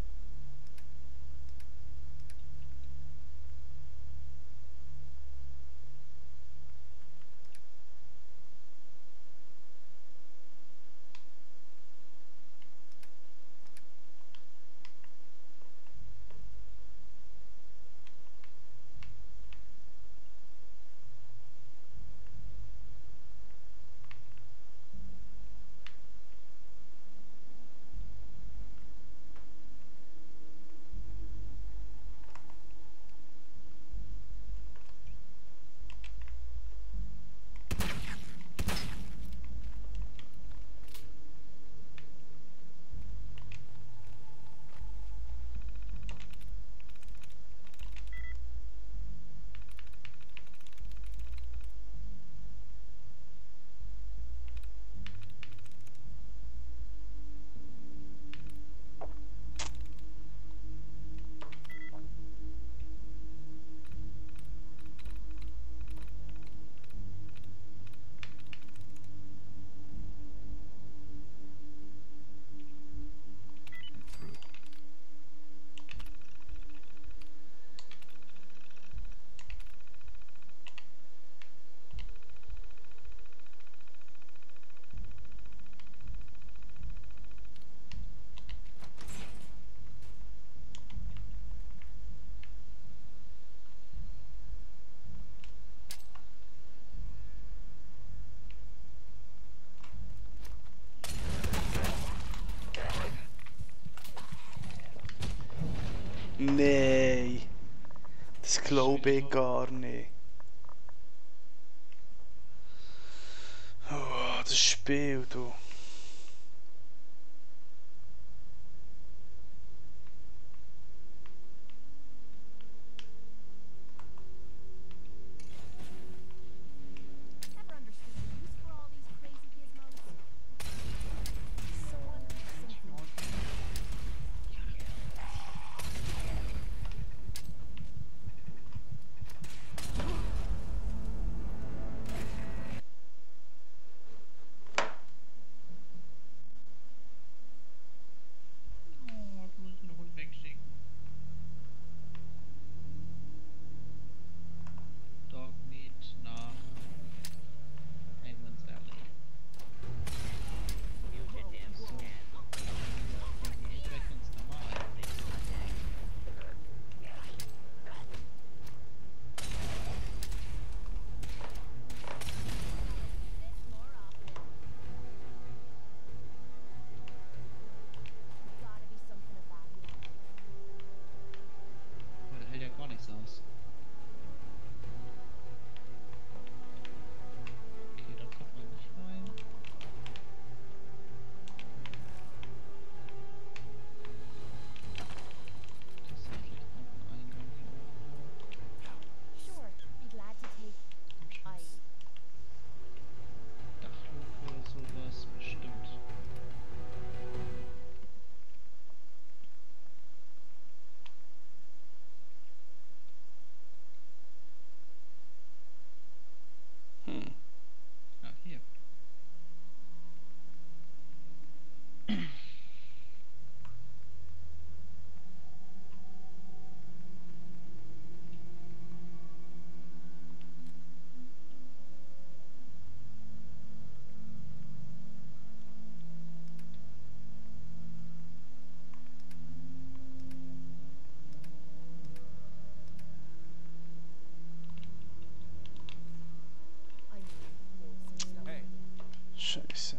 Nee, das glaube ich gar nicht. Oh, das Spiel, du. Scheiße.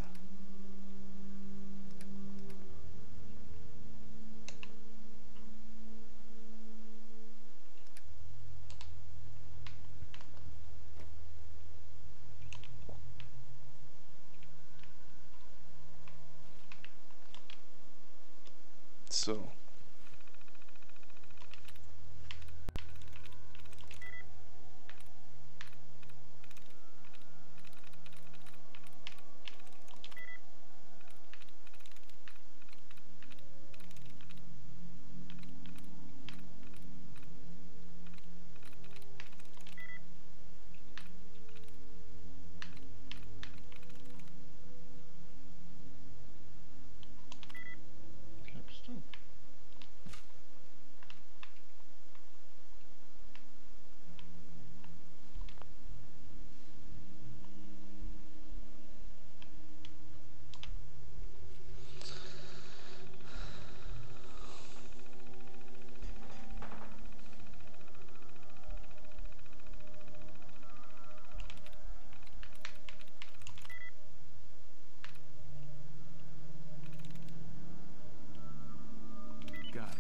So. Glaubst du? Got it.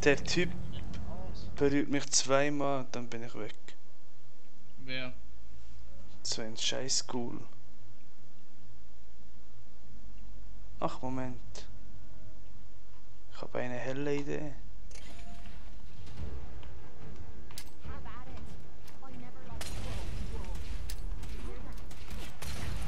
Der Typ Aus. berührt mich zweimal, dann bin ich weg. Wer? So ein scheiß Ghoul. Ach, Moment. Ich habe eine helle Idee. Have at it. I never lost. Whoa. You hear that?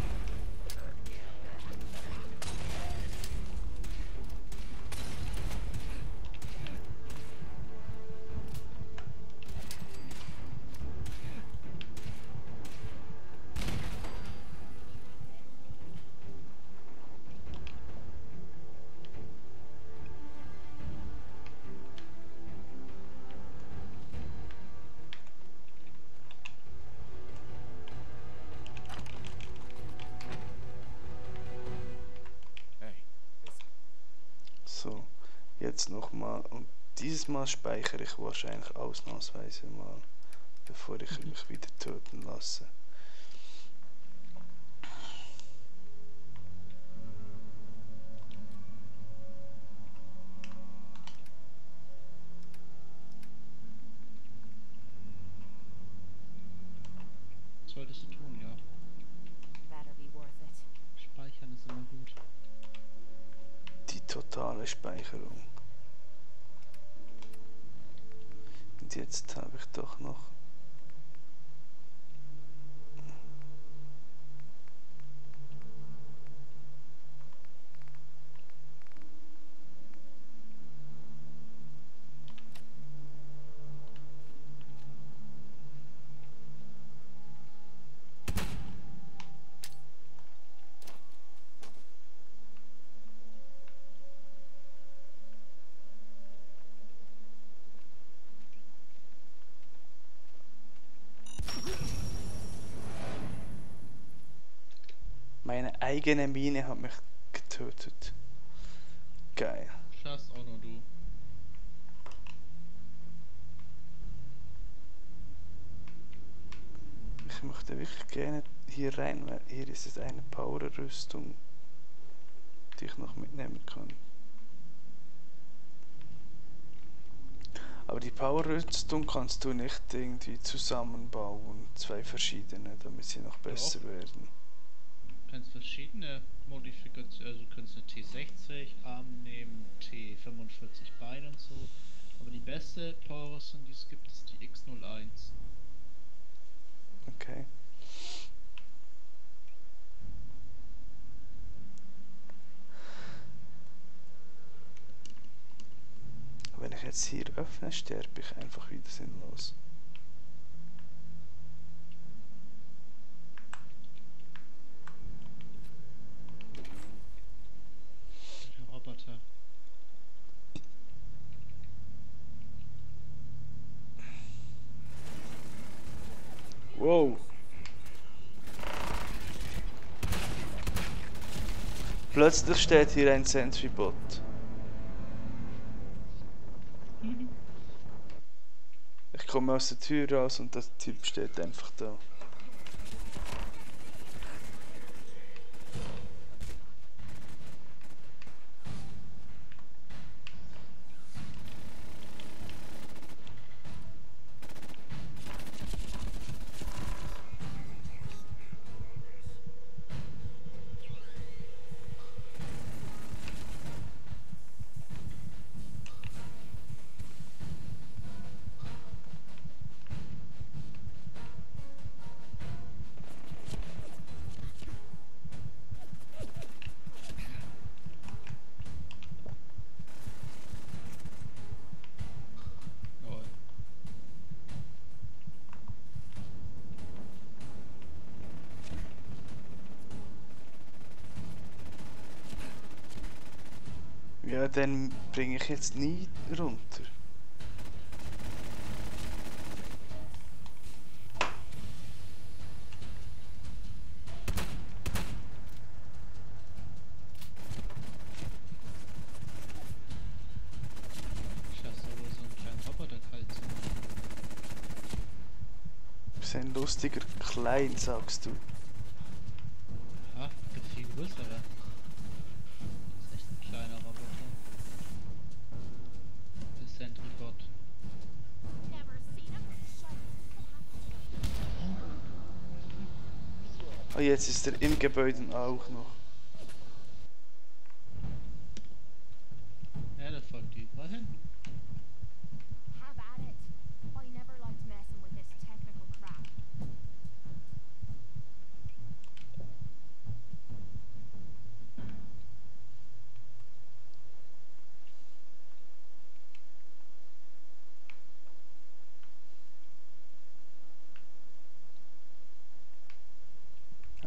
Hey, So, jetzt nochmal. Und dieses Mal speichere ich wahrscheinlich ausnahmsweise mal, bevor ich mich wieder töten lasse. Solltest du tun, ja. Better be worth it. Speichern ist immer gut. Die totale Speicherung. Und jetzt habe ich doch noch. Meine eigene Mine hat mich getötet. Geil. Schaffst auch nur du. Ich möchte wirklich gerne hier rein, weil hier ist es eine Power-Rüstung, die ich noch mitnehmen kann. Aber die Power-Rüstung kannst du nicht irgendwie zusammenbauen, zwei verschiedene, damit sie noch besser werden. Du kannst verschiedene Modifikationen, also du kannst eine T60 Arm nehmen, T45 Bein und so. Aber die beste Power-Rüstung, die es gibt, ist die X01. Okay. Wenn ich jetzt hier öffne, sterbe ich einfach wieder sinnlos. Der Roboter. Wow. Plötzlich steht hier ein Sentry-Bot. Ich komme aus der Tür raus und der Typ steht einfach da. Jawohl. Ja, den bringe ich jetzt nie runter. Ich lasse aber so einen kleinen Roboter kalt zu. Du bist ein lustiger Klein, sagst du. Ha, gibt viel größere. Das ist echt ein kleiner Roboter. Das Sentry-Bot. Never seen him. Shut. Ah, jetzt ist er im Gebäude auch noch. Ja, der folgt überall hin. Have at it. I never liked messing with this technical crap.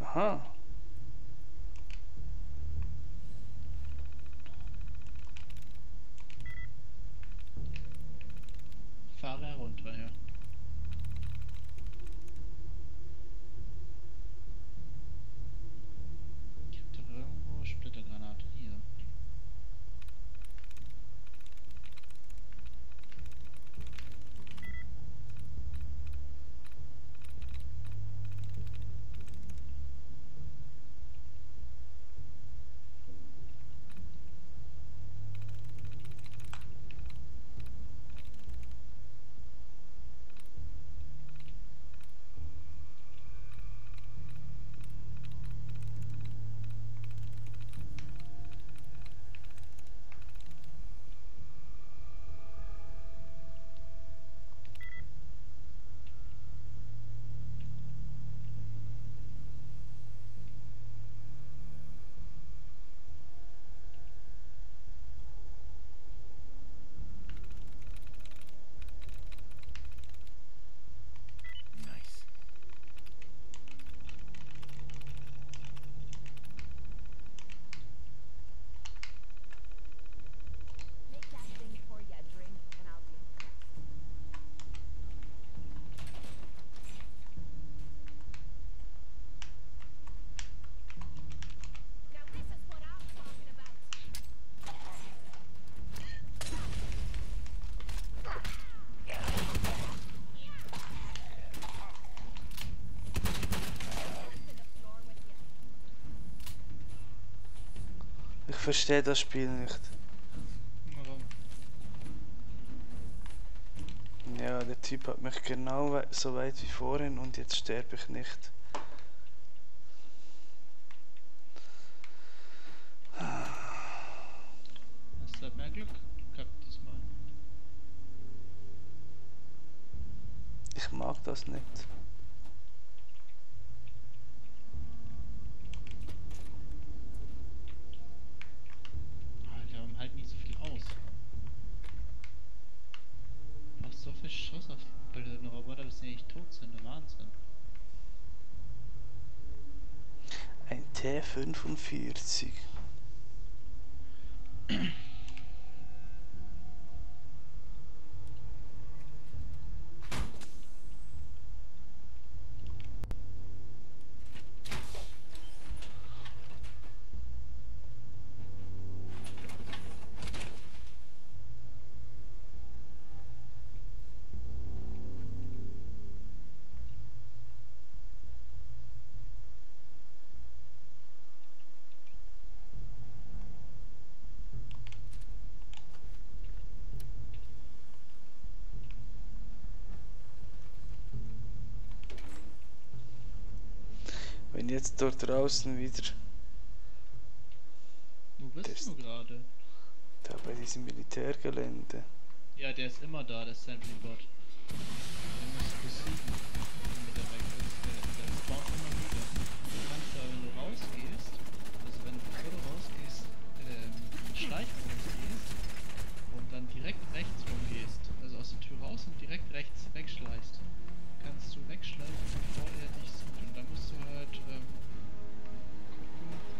Aha. Fahre herunter, ja. Gibt doch irgendwo Splittergranate hier. Nice. Make that thing pour you a drink, and I'll be impressed. Now this is what I'm talking about. To the floor with you. Ich verstehe das Spiel nicht. Warum? Ja, der Typ hat mich genau so weit wie vorhin und jetzt sterbe ich nicht. Hast du halt mehr Glück gehabt diesmal. Ich mag das nicht. Alter, warum halt nicht so viel aus? Du machst so viel Schuss auf blöden Roboter, bis die nicht tot sind. Der Wahnsinn. Ein T45. jetzt dort draußen wieder Wo bist Das- du gerade? da bei diesem Militärgelände. Ja, der ist immer da, der Sentry-Bot. Den musst du besiegen, damit er weg ist. Der spawnt immer wieder. Du kannst aber, wenn du rausgehst, also wenn du bevor du rausgehst, in Schleichmodus gehst und dann direkt rechts rumgehst, also aus der Tür raus und direkt rechts wegschleichst, kannst du wegschleichen, bevor er dich sieht. Und dann musst du halt gucken,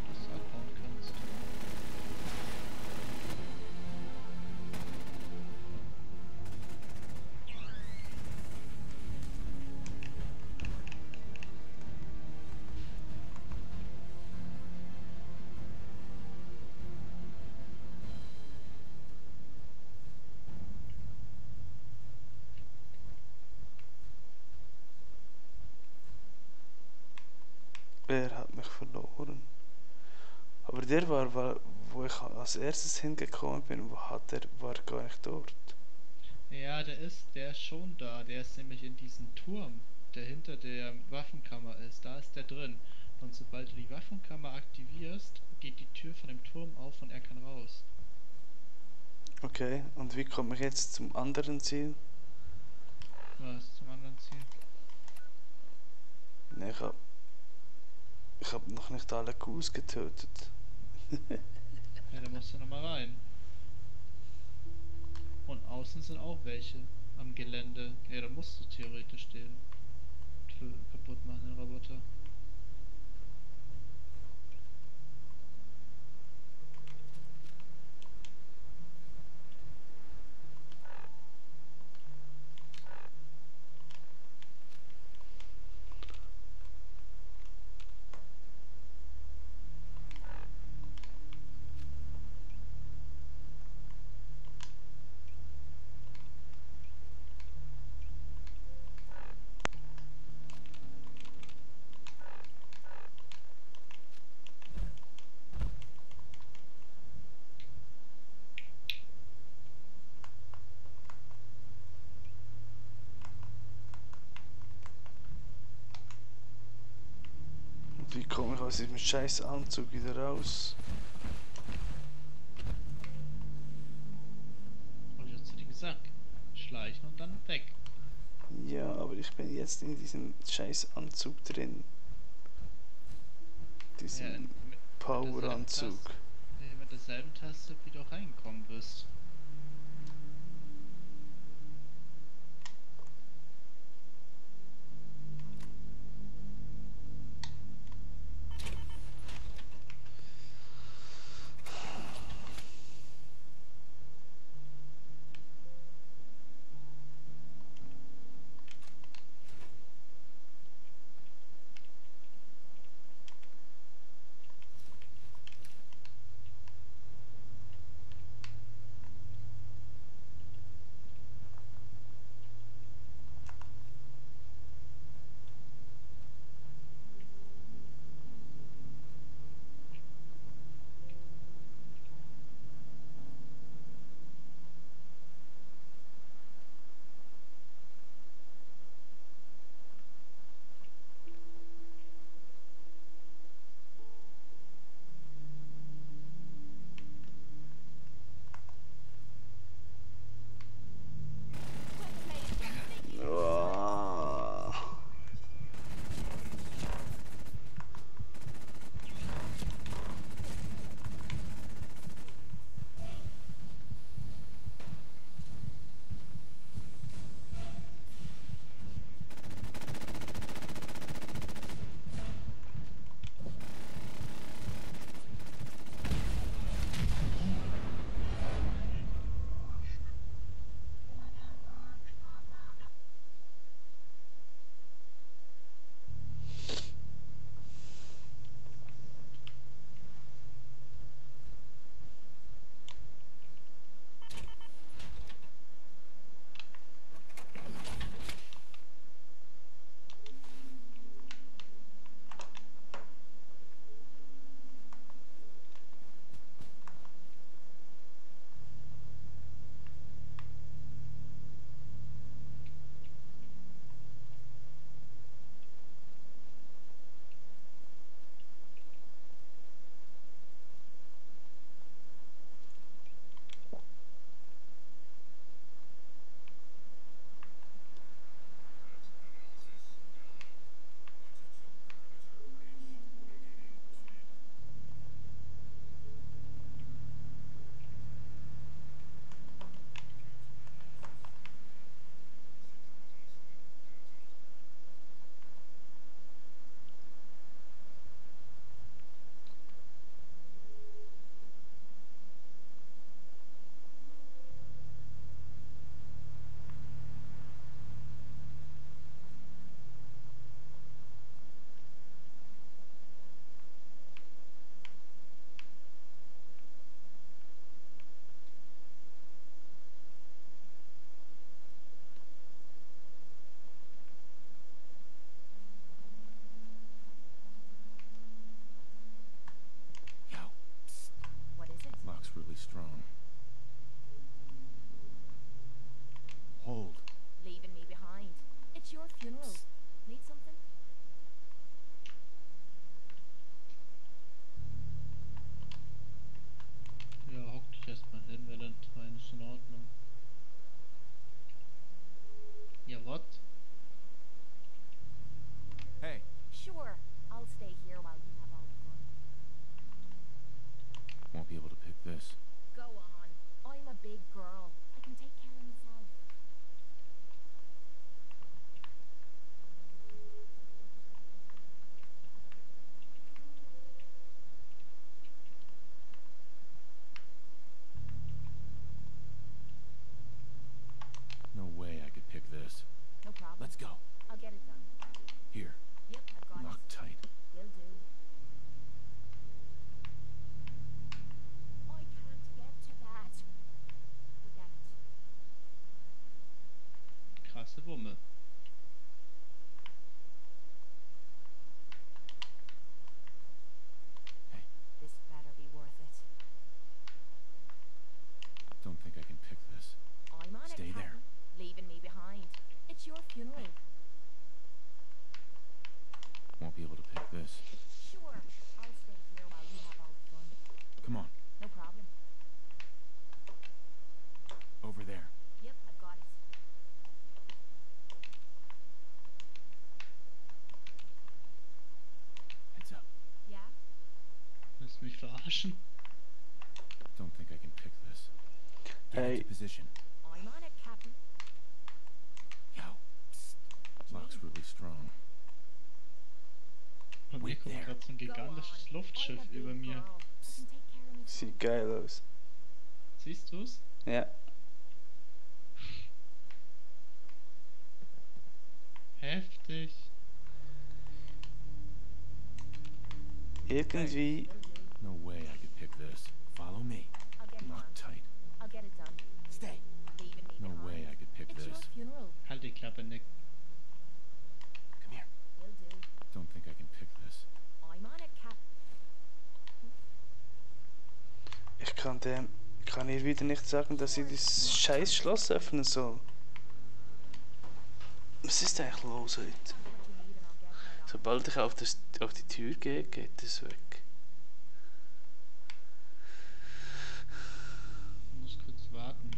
dass du abhauen kannst. Er hat mich verloren. Aber der war, wo ich als erstes hingekommen bin, war gar nicht dort. Ja, der ist schon da. Der ist nämlich in diesem Turm, der hinter der Waffenkammer ist. Da ist der drin. Und sobald du die Waffenkammer aktivierst, geht die Tür von dem Turm auf und er kann raus. Okay, und wie komme ich jetzt zum anderen Ziel? Was zum anderen Ziel? Ne, ich hab noch nicht alle Ghouls getötet. Ja, da musst du nochmal rein. Und außen sind auch welche am Gelände. Ja, da musst du theoretisch den kaputt machen, den Roboter. Und wie komme ich aus diesem scheiß Anzug wieder raus? Und ich hab's dir gesagt. Schleichen und dann weg. Ja, aber ich bin jetzt in diesem scheiß Anzug drin. Diesem Power-Anzug. Mit derselben Taste, wie du reingekommen bist. this. Go on. I'm a big girl. I can take care of myself. No way I could pick this. No problem. Let's go. I'll get it done. Here, Yep, I've got lock it. tight. Will do. I can't get to that. Forget it. Krasse Wumme. This better be worth it. Don't think I can pick this. I'm on Stay it, there. Captain. Leaving me behind. It's your funeral. Won't be able to pick this. Sure. I'll stay here while you have all the fun. Come on, No problem. over there. Yep, I've got it. Heads up. Yeah? Willst du mich verarschen? Don't think I can pick this. Get Hey. into position. I'm on it, Captain. Yo. Psst. Lock's really strong. Bei mir Wait kommt there. gerade so ein Go on. gigantisches I'm Luftschiff a big über mir. girl. I can take care of myself. Sieht geil aus. Siehst du's? Ja. Heftig. Irgendwie. Will do. No way I could pick this. Follow me. I'll get it Lock done. tight. I'll get it done. Stay. Leaving me No behind. way I could pick It's your this. funeral. Halt die Klappe, Nick. Come here. Will do. Don't think I can pick this. I'm on it, Captain. Ich kann ihr wieder nicht sagen, dass sie das scheiß Schloss öffnen soll. Was ist eigentlich los heute? Tell me what you need and I'll get right on. Sobald ich auf die Tür gehe, geht es weg. Ich muss kurz warten.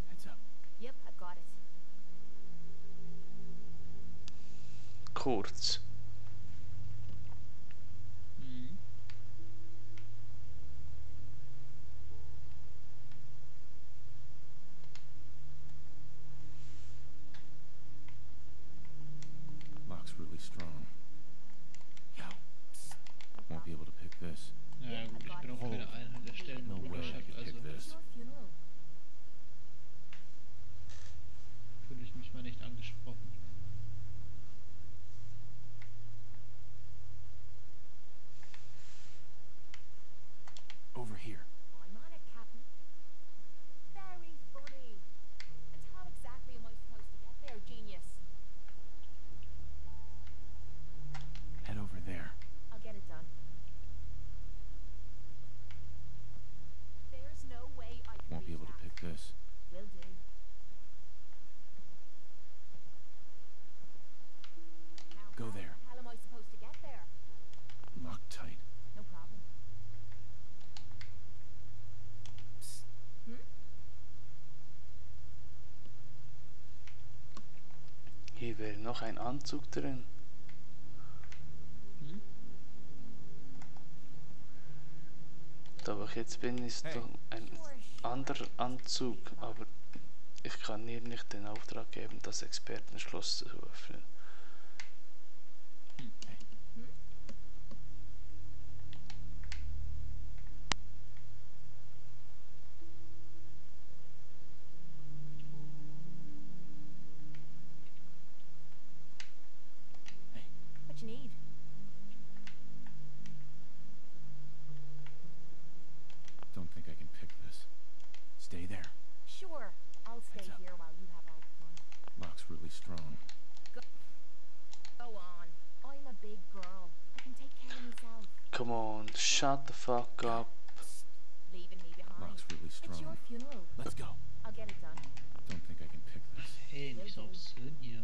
Heads up. Yep, I've got it. Kurz. Mhm. Lock's really strong. Yo. Psst. No Won't be problem. able to pick this. Ja gut, ich bin auch keine Einheit der Stellen No way I geschafft, could also pick It's this. your funeral. fühle ich mich mal nicht angesprochen. Over here. I'm on it, Captain. Very funny. And how exactly am I supposed to get there, genius? Head over there. I'll get it done. There's no way I can Won't be reach able to that. pick this. Will do. Now, Go how there. the hell am I supposed to get there? Lock tight. No problem. Psst. Hmm? Hier wäre noch ein Anzug drin. Hm? Da wo ich jetzt bin, ist Hey. doch ein Sure, sure. anderer Anzug, aber ich kann ihr nicht den Auftrag geben, das Expertenschloss zu öffnen. Hey. Hmm? Hey. What you need? Don't think I can pick this. Stay there. Sure. I'll stay Heads up. here while you have all the fun. Lock's really strong. Go on. I'm a big girl. I can take care of myself. Come on, shut the fuck up. Psst. Leaving me behind. Lock's really It's your strong. funeral. Let's go. I'll get it done. Don't think I can pick this. Hey, nicht so aufs Hirn hier.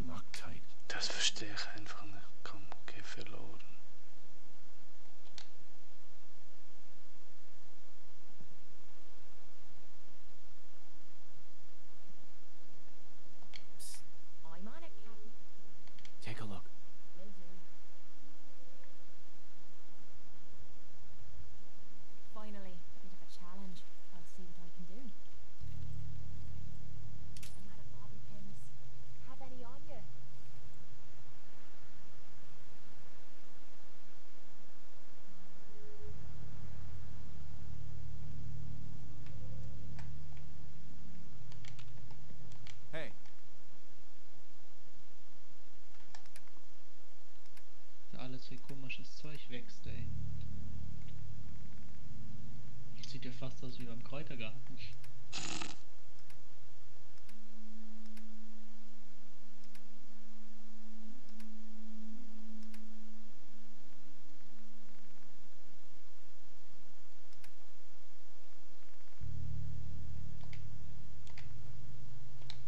Lock tight. Das verstehe ich einfach nicht. Komm, geh verloren. fast aus wie beim Kräutergarten.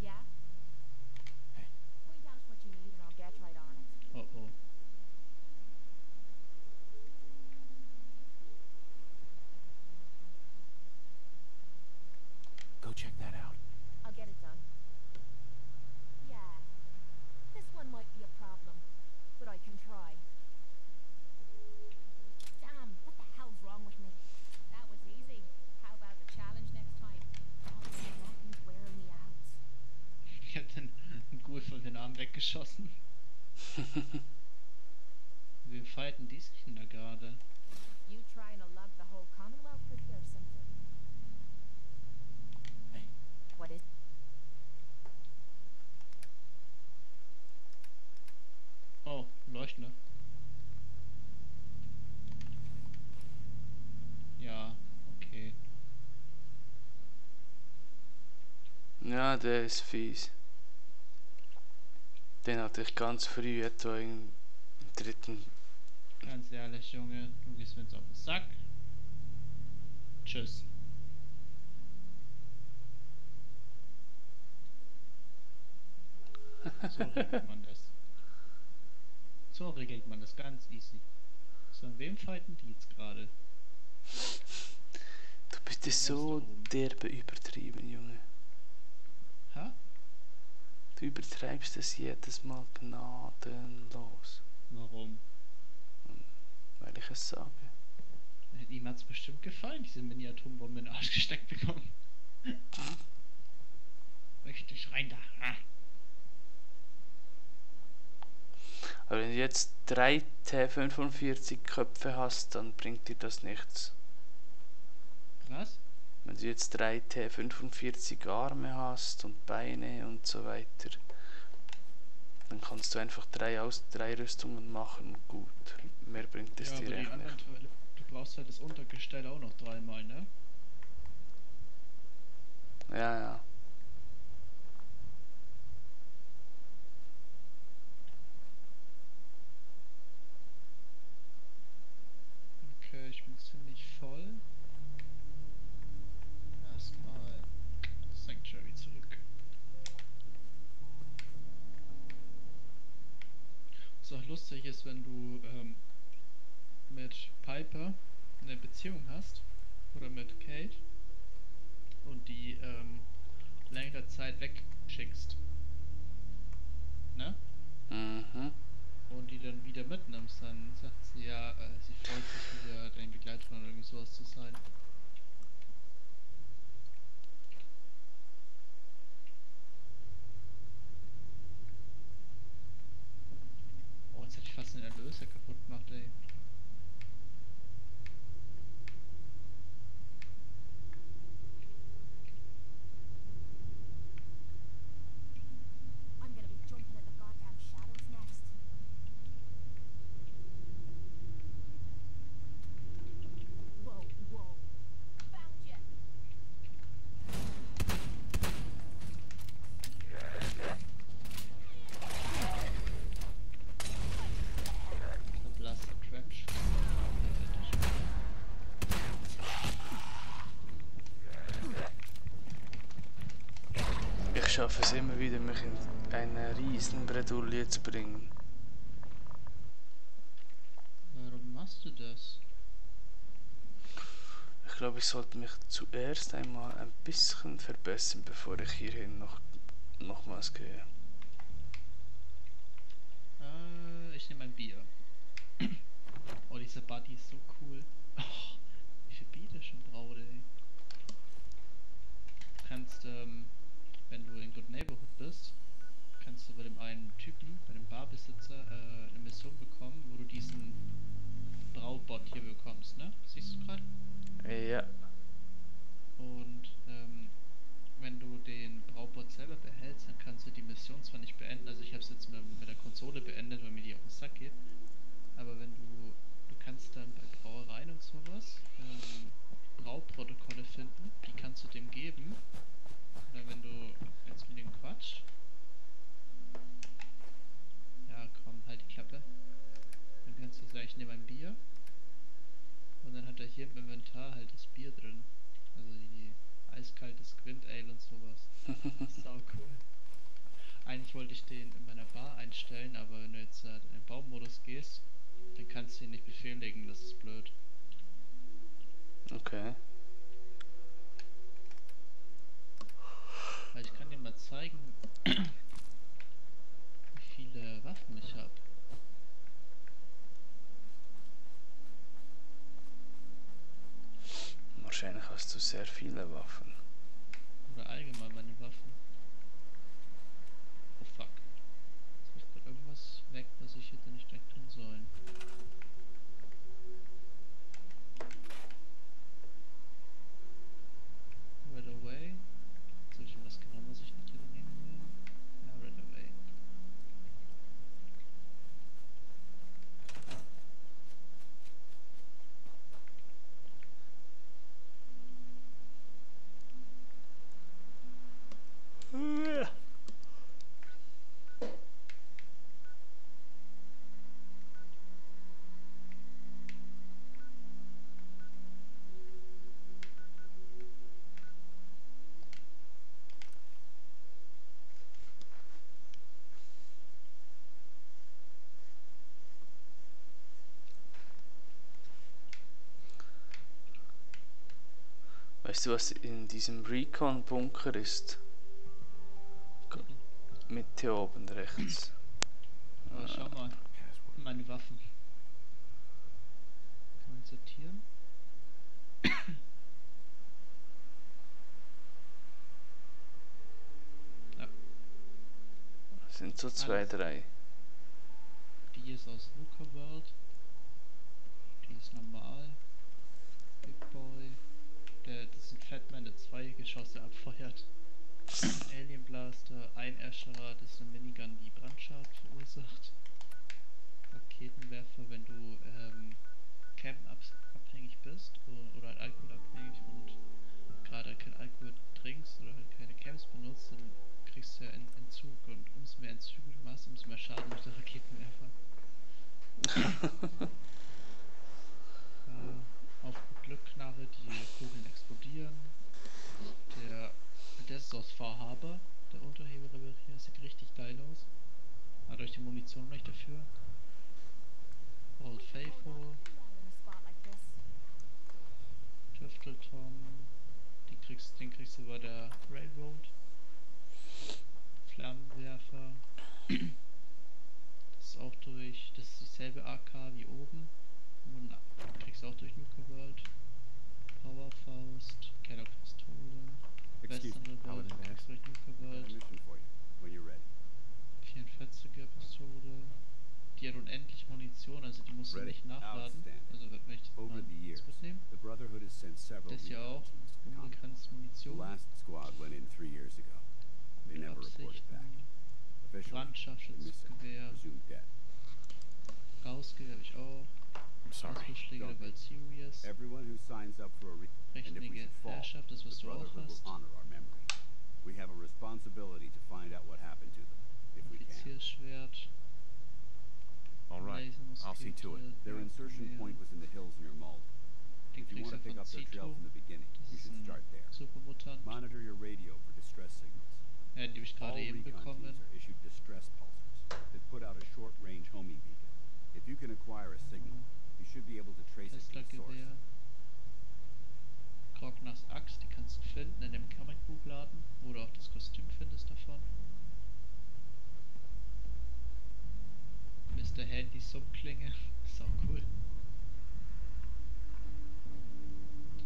Yeah? Hey. Point out what you need and I'll get right on it. Oh oh. Go check that out. I'll get it done. Yeah. This one might be a problem, but I can try. Damn, what the hell's wrong with me? That was easy. How about a challenge next time? All these walking's wearing me out. Ich hab den Ghoul von den Arm weggeschossen. Wir fighten die sich da gerade. You trying to lug the whole Commonwealth with you or something? Hey. What is... Oh, Leuchtender. Ja, okay. Ja, der ist fies. Den hatte ich ganz früh, etwa im dritten. Ganz ehrlich, Junge, du gehst mir jetzt auf den Sack. Tschüss. So regelt man das. So regelt man das ganz easy. So, an wem fighten die jetzt gerade? Du bist es so derbe übertrieben, Junge. Ha? Du übertreibst es jedes Mal gnadenlos, Warum? weil ich es sage. Ihm hat's bestimmt gefallen, diese Mini-Atombombe in den Arsch gesteckt bekommen. Richtig rein da. Ah. Aber wenn du jetzt 3 T45 Köpfe hast, dann bringt dir das nichts. Was? Wenn du jetzt 3 T45 Arme hast und Beine und so weiter, dann kannst du einfach 3 Rüstungen machen und gut. Mehr bringt es Ja, dir aber die echt anderen nicht. Teile, du brauchst halt das Untergestell auch noch 3-mal, ne? Ja, ja. Okay, ich bin ziemlich voll. Erstmal Sanctuary zurück. Was auch lustig ist, wenn du mit Piper eine Beziehung hast oder mit Kate und die längere Zeit wegschickst, ne? Mhm. Und die dann wieder mitnimmst, dann sagt sie ja, sie freut sich wieder deine Begleiterin oder irgendwie sowas zu sein. Oh, jetzt hätte ich fast den Erlöser kaputt gemacht, ey. I'm gonna be jumping at the goddamn shadows next. Whoa, whoa. Found ya! The Blasted Trench. Ich schaffe es immer wieder, mich in eine riesen Bredouille zu bringen. Warum machst du das? Ich glaube, ich sollte mich zuerst einmal ein bisschen verbessern, bevor ich hierhin nochmals gehe. Ich nehme ein Bier. Oh, dieser Buddy ist so cool. Oh, wie viel Bier der schon braut, ey. Du kannst, wenn du in Good Neighborhood bist, kannst du bei dem einen Typen, bei dem Barbesitzer, eine Mission bekommen, wo du diesen Braubot hier bekommst, ne? Siehst du gerade? Ja. Und wenn du den Braubot selber behältst, dann kannst du die Mission zwar nicht beenden, also ich habe es jetzt mit der Konsole beendet, weil mir die auf den Sack geht, aber wenn du kannst dann bei Brauereien und sowas Brauprotokolle daneben, oder wenn du jetzt mit dem Quatsch. Ja, komm, halt die Klappe. Dann kannst du sagen, ich nehme ein Bier. Und dann hat er hier im Inventar halt das Bier drin. Also die eiskaltes Squint Ale und sowas. Sau cool. Eigentlich wollte ich den in meiner Bar einstellen, aber wenn du jetzt in den Baumodus gehst, dann kannst du ihn nicht befehligen, das ist blöd. Okay. Weil ich kann dir mal zeigen, wie viele Waffen ich habe. Wahrscheinlich hast du sehr viele Waffen. Oder allgemein meine Waffen. Oh fuck. Jetzt ist gerade irgendwas weg, was ich hätte nicht weg tun sollen. Right away. Jetzt habe ich schon was genommen, was ich nicht hätte nehmen wollen. Ja, right away. Weißt du, was in diesem Recon-Bunker ist? Mit hier oben rechts. Aber schau mal, Password. meine Waffen. Kann man sortieren? Ja, Sind so zwei, Alles. drei. die ist aus Nuka World. Die ist normal. Big Boy. Das ist ein Fatman, der 2 Geschosse abfeuert. Ein Alien Blaster, ein Escherer, das ist eine Minigun, die Brandschaden verursacht. Raketenwerfer, wenn du Cam-abhängig bist oder halt alkoholabhängig und gerade kein Alkohol trinkst oder halt keine Cams benutzt, dann kriegst du ja Entzug und umso mehr Entzüge du machst, umso mehr Schaden macht der Raketenwerfer. Auf gut Glück Knarre, die Kugeln explodieren. Der ist aus Fahrhaber, der Unterheber hier, sieht richtig geil aus. Aber durch die Munition nicht dafür. Old Faithful, Well in a spot like this. Tüfteltom, den kriegst du bei der Railroad. Flammenwerfer. Das ist auch durch, das ist dieselbe AK wie oben. Und kriegst auch durch Nuka World. Powerfaust, Kellerpistole. Excuse me, Paladin Bass. Durch Nuka Got a World. mission for you, when you're ready. 44er Pistole. Die hat unendlich Munition, also die musst du Ready? nicht nachladen. Outstanding. Also wenn ich Over mal the years, das mitnehmen. the Brotherhood has sent several Das hier auch. recon teams to the combat. Unbegrenzt The Munition. last squad went in 3 years ago. They never reported back. Officially, they're Brandschaftsschutzgewehr. missing, presumed dead. Gaussgewehr habe ich auch. I'm sorry. Ausschläge Don't dabei Serious. Everyone who signs up for a and if we Rechtmäßige should fall, Herrschaft, das was the du auch Brotherhood will hast. honor our memory. We have a responsibility to find out what happened to them, if we can. Offiziersschwert. All right. I'll see to it. Their insertion point was in the hills near Malden. Den If you kriegst want du to pick von up their trail Zito. from the beginning, Das you ist should ein start there. Supermutant. Monitor your radio for distress signals. Ja, die habe ich All gerade eben recon bekommen. teams are issued distress pulsers that put out a short-range homing beacon. If you can acquire a signal, you should be able to trace it to its source. Tesla-Gewehr. Grogners Axt, die kannst du finden in dem Comicbuchladen, wo du auch das Kostüm findest davon. Mr. Handy Summklinge, ist auch cool.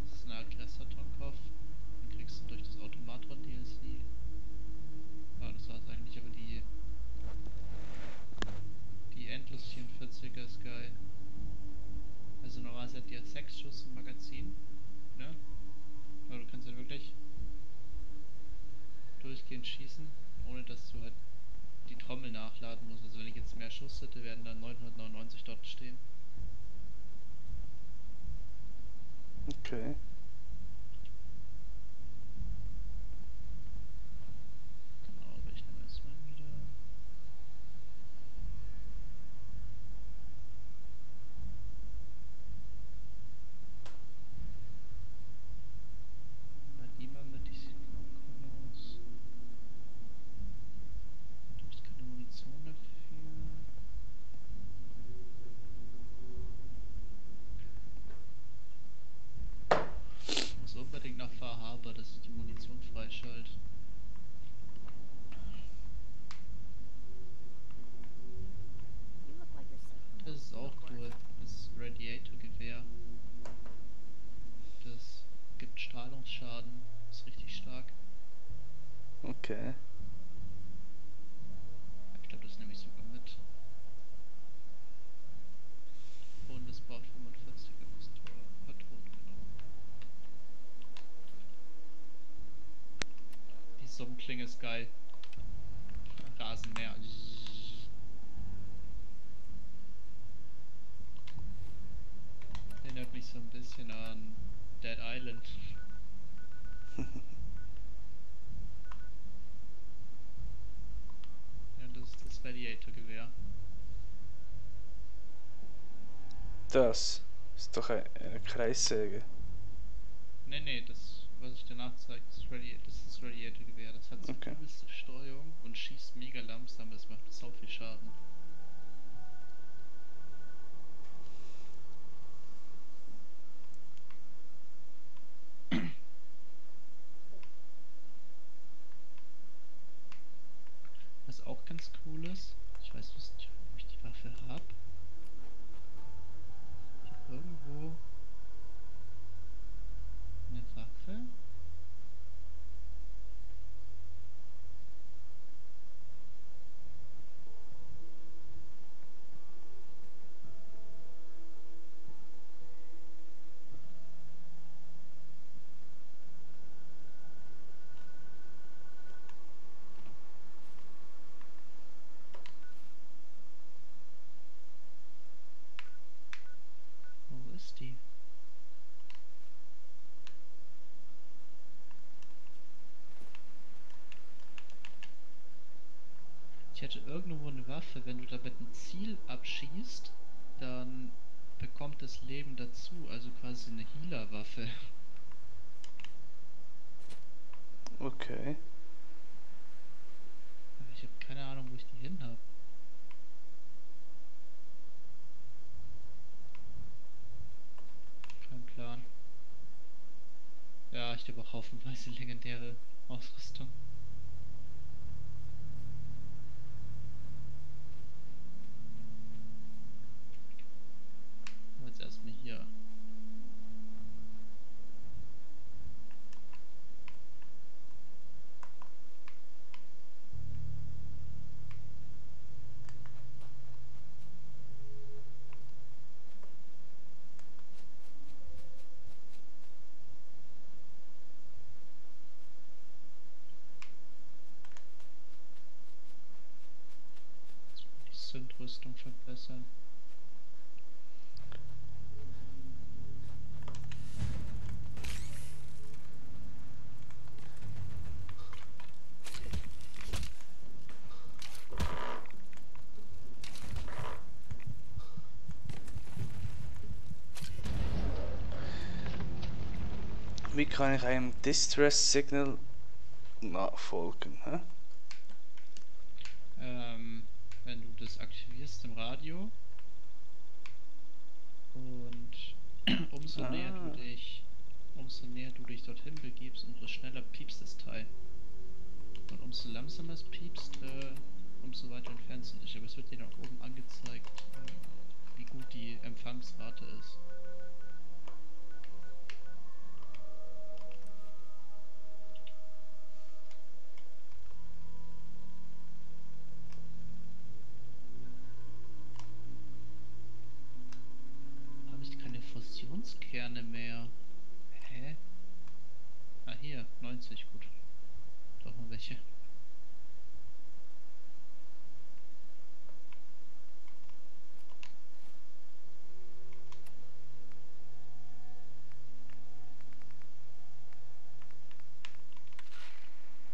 Das ist ein Aggressor-Tonkopf, den kriegst du durch das Automatron DLC. Ja, das war's eigentlich, aber die Endless 44er ist geil. Also normalerweise hat die ja 6 Schuss im Magazin, ne? Aber du kannst ja wirklich durchgehend schießen, ohne dass du halt die Trommel nachladen musst. Also wenn ich jetzt mehr Schuss hätte, werden dann 999 dort stehen. Okay. Okay. Ich glaube, das nehme ich sogar mit. Und es braucht 45er Patronen, genau. Die Summklinge ist geil. Rasenmäher. Erinnert mich so ein bisschen an Dead Island. Ja, das ist das Radiator-Gewehr. Das ist doch eine Kreissäge. Nee, das, was ich danach zeige, das ist das Radiator-Gewehr. Das hat so Okay. übelste Steuerung und schießt mega langsam, das macht sau viel Schaden. Was auch ganz cool ist, ich weiß nicht, wo ich die Waffe habe. Ich habe irgendwo eine Waffe. Wo ist die? Ich hatte irgendwo eine Waffe, wenn du damit ein Ziel abschießt, dann bekommt das Leben dazu, also quasi eine Healer-Waffe. Okay. Aber ich habe keine Ahnung, wo ich die hin habe. Kein Plan. Ja, ich habe auch haufenweise legendäre Ausrüstung. Aber jetzt erstmal hier. Die Synth-Rüstung verbessern. Wie kann ich einem Distress Signal nachfolgen? Hä? Wenn du das aktivierst im Radio und umso umso näher du dich dorthin begibst, umso schneller piepst das Teil. Und umso langsamer es piepst, umso weiter entfernst du dich. Aber es wird dir dann auch oben angezeigt, wie gut die Empfangsrate ist. Habe ich keine Fusionskerne mehr? Hä? Ah, hier, 90, gut. Doch noch welche.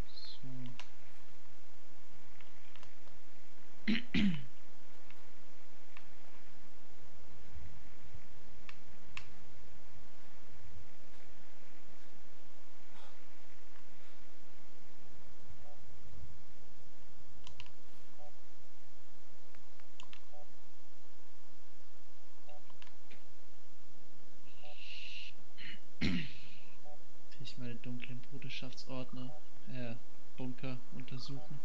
So. Kann ich meine dunklen Bruderschaftsordner, Bunker untersuchen?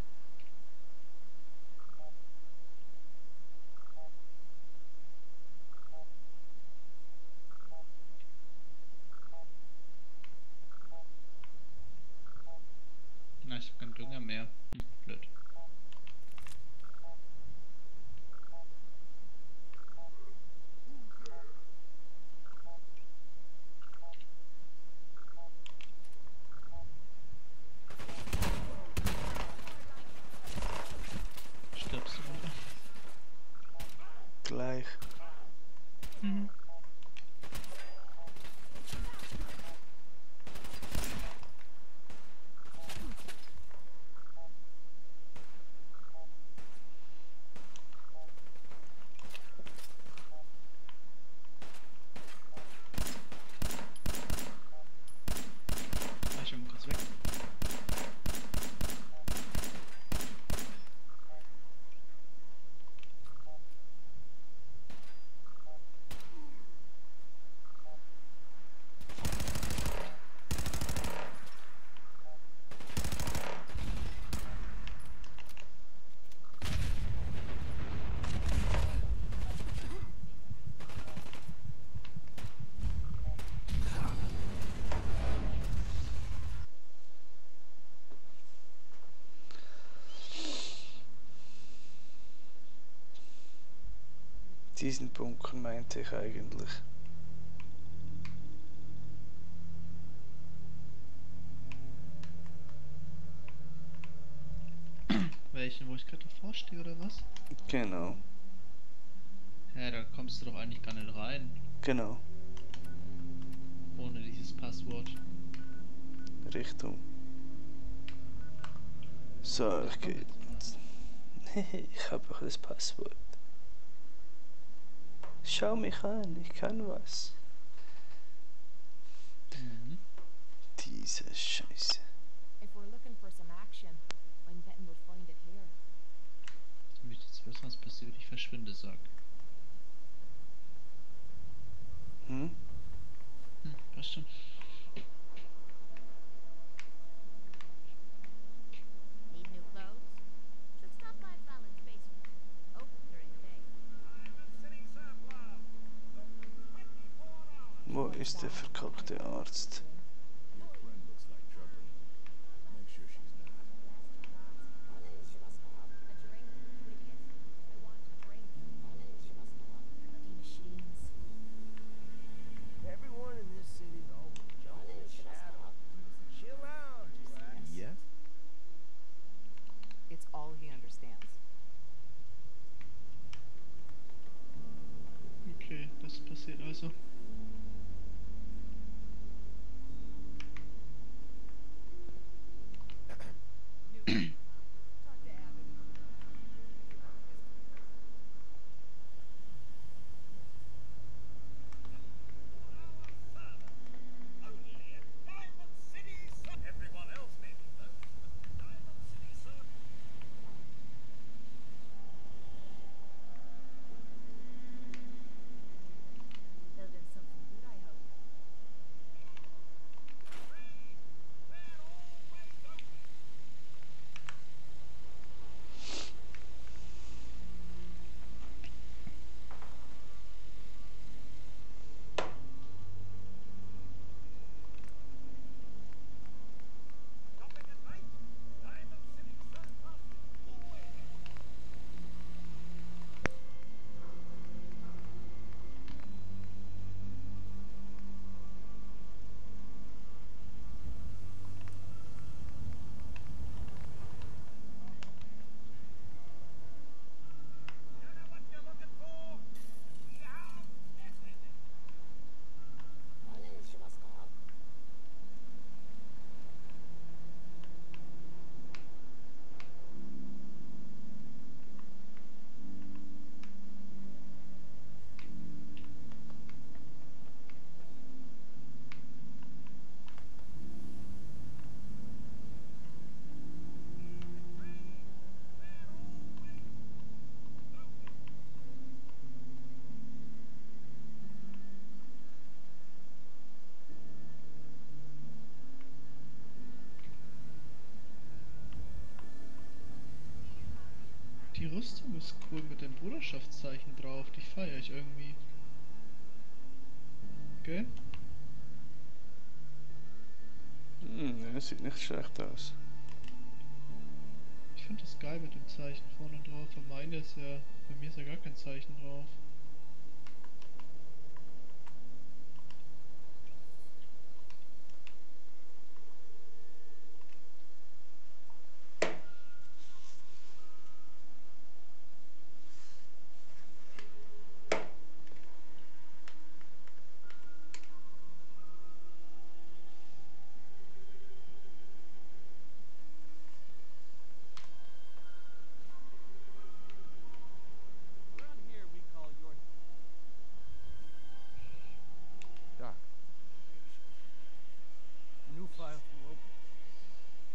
Na, ich hab keinen Dünger mehr. Blöd. Stirbst du wieder? Gleich. Mhm. Ich bin kurz weg. Diesen Bunker meinte ich eigentlich. Welchen, wo ich gerade davor stehe oder was? Genau, Ja, da kommst du doch eigentlich gar nicht rein. genau. Ohne dieses Passwort. Richtung. So, ich gehe jetzt. Ich habe auch das Passwort. Schau mich an, ich kann was. Mhm. Diese Scheiße. If we're looking for some action, I'm betting we'll find it here. Ich möchte jetzt wissen, was passiert, wenn ich verschwinde, sag. Hm? Passt schon. Need new clothes? Should stop by Fallon's basement. Open during the day. Wo ist der verkackte Arzt? Your friend looks like trouble. Make sure she's not. A drink, you idiot. I want a drink. Bloody machines. Everyone in this city's all jumping in shadow. Chill out, relax. Yes? It's all he understands. Okay, das passiert also. Talk to Abbott. Everyone else may be known, but Diamond City Circle. Building something good, I hope. Shopping at night? Diamond City Circle. You know what you're looking for? Yeah. Die Rüstung ist cool mit dem Bruderschaftszeichen drauf, die feiere ich irgendwie. Gell? Ja, sieht nicht schlecht aus. egal mit dem Zeichen vorne drauf. Bei meine ist ja, bei mir ist ja gar kein Zeichen drauf. Around here, we call your Doc, New file to open.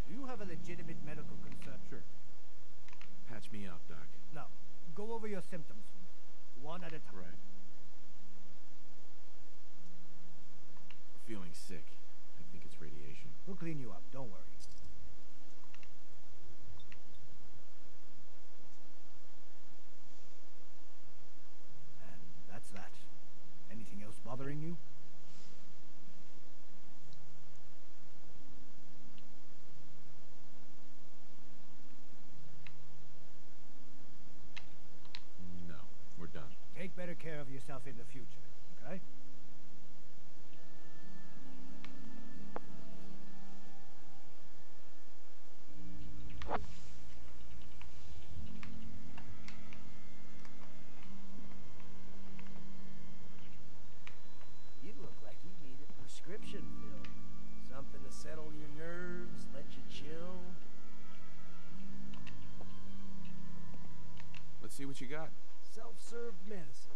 Do you have a legitimate medical concern? sure. Patch me up, Doc. Now, go over your symptoms for me, one at a time. Right. Feeling sick. I think it's radiation. We'll clean you up, don't worry. And that's that. Anything else bothering you? No, we're done. Take better care of yourself in the future, okay? You look like you need a prescription filled. Something to settle your nerves, let you chill. Let's see what you got. Self-served medicine.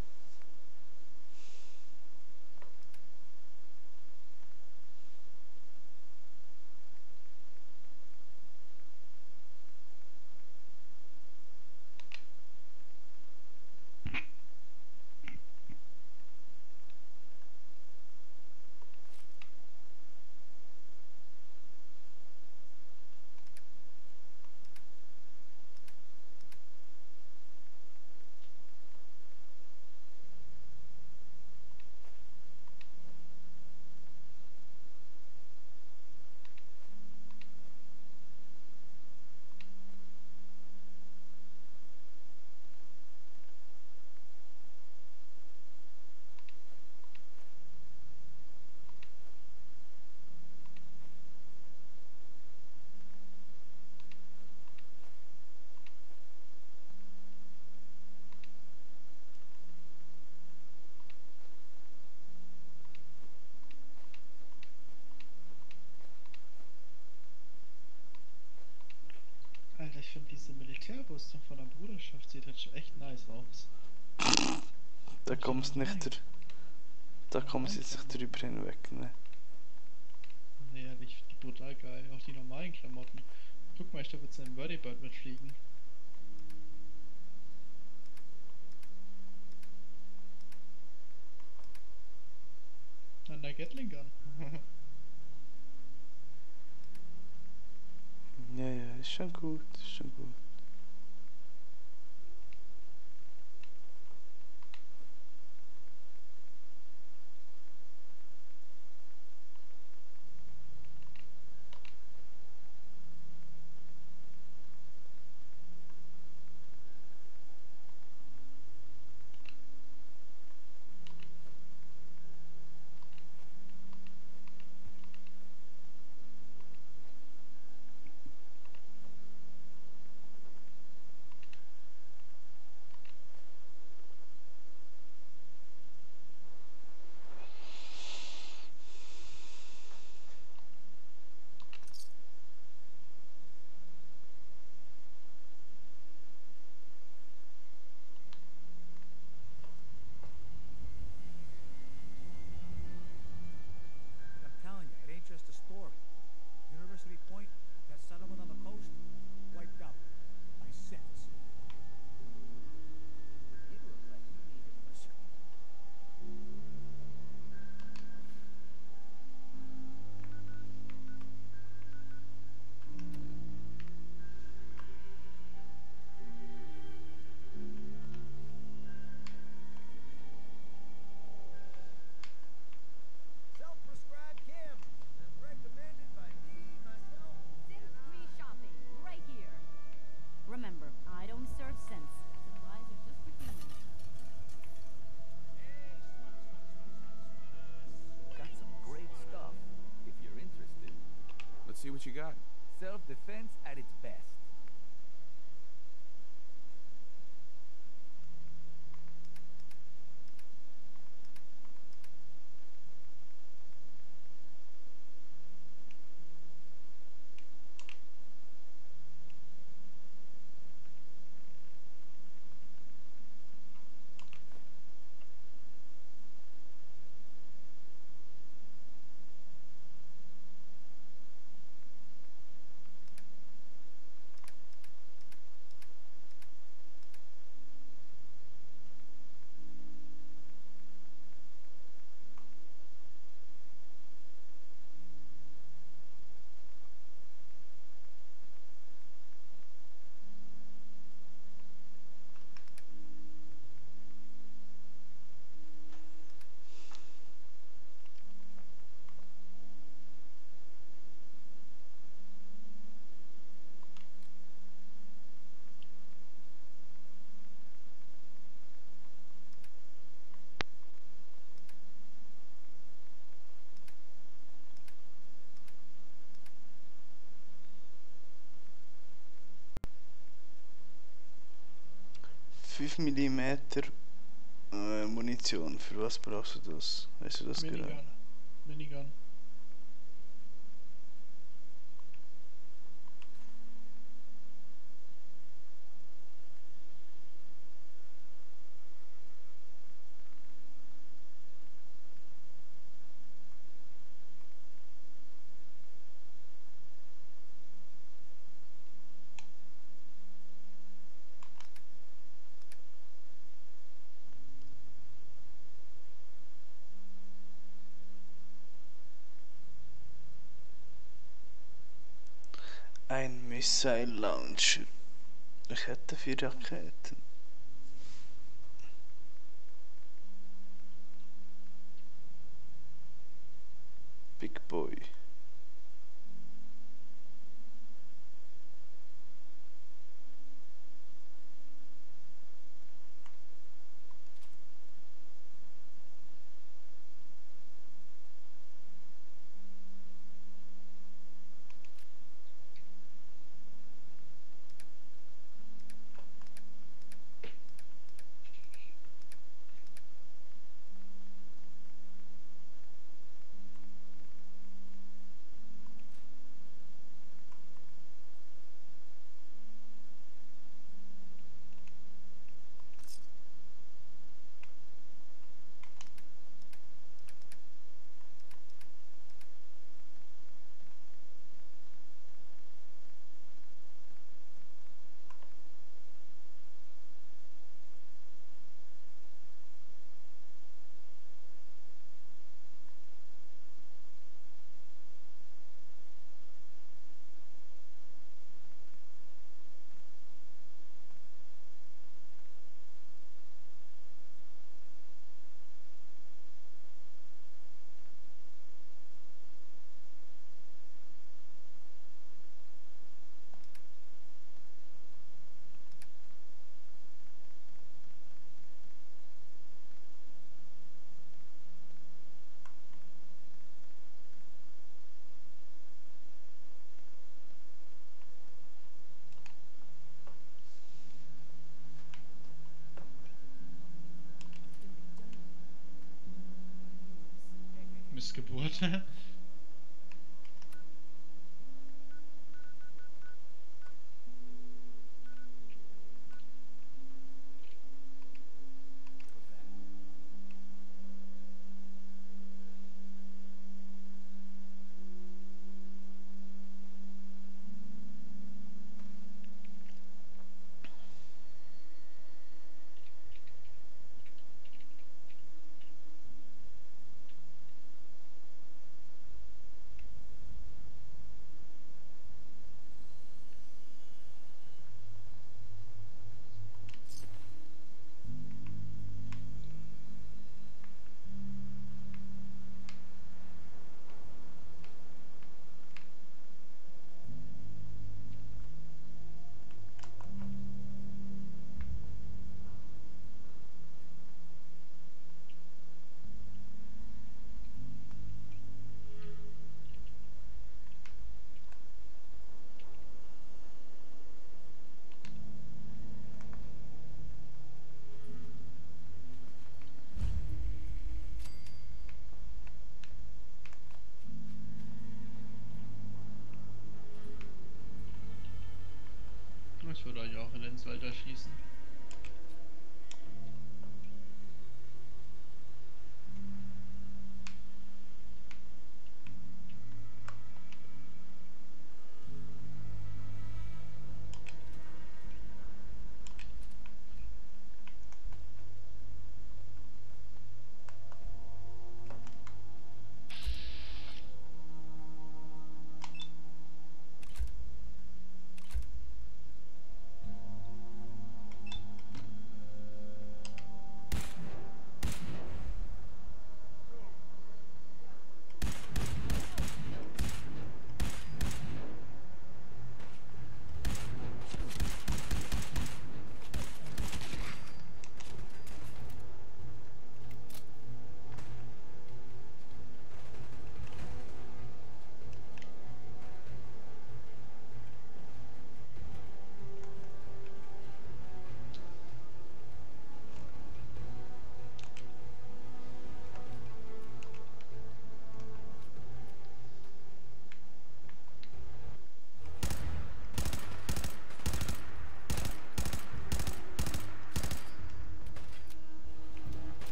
Alter, ich finde diese Militärrüstung von der Bruderschaft sieht halt schon echt nice aus. Da kommst nicht der. Da kommen sie sich drüber hinweg, ne? Nee, ehrlich, die brutal geil. Auch die normalen Klamotten. Guck mal, ich darf jetzt in einem Birdie-Bird mitfliegen. An der Gatling Gun. Ja, ja, ist schon gut, ist schon gut. defense at its best. Fünf Millimeter Munition. Für was brauchst du das? Weißt du das Minigun. gerade? Minigun. Ein Missile Launcher. Ich hätte 4 Raketen. Big Boy. Missgeburt. Ich würde euch auch in ins Wälder schießen.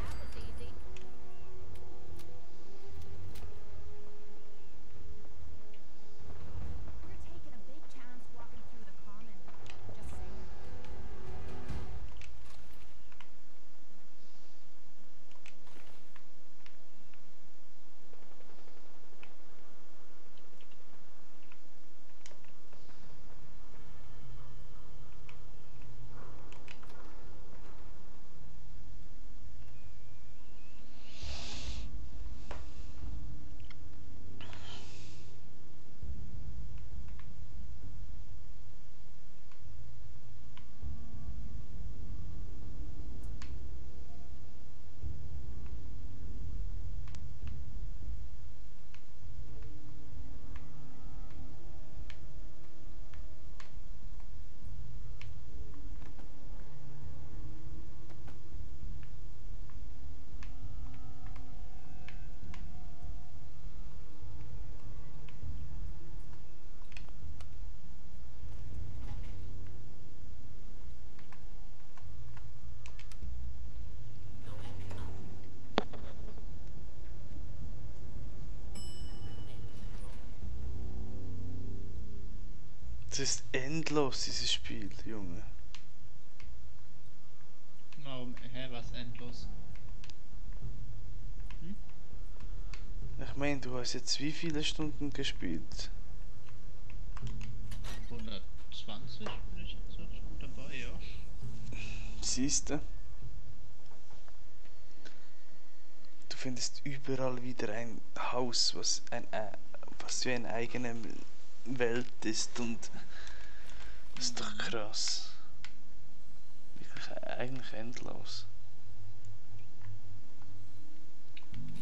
That was easy. We're taking a big chance walking through the common. Just saying. Es ist endlos, dieses Spiel, Junge. Warum? Hä, was endlos? Ich meine, du hast jetzt wie viele Stunden gespielt? 120 bin ich jetzt schon dabei, ja. Siehste? Du findest überall wieder ein Haus, was wie eine eigene Welt ist, und das ist doch krass. Wirklich eigentlich endlos.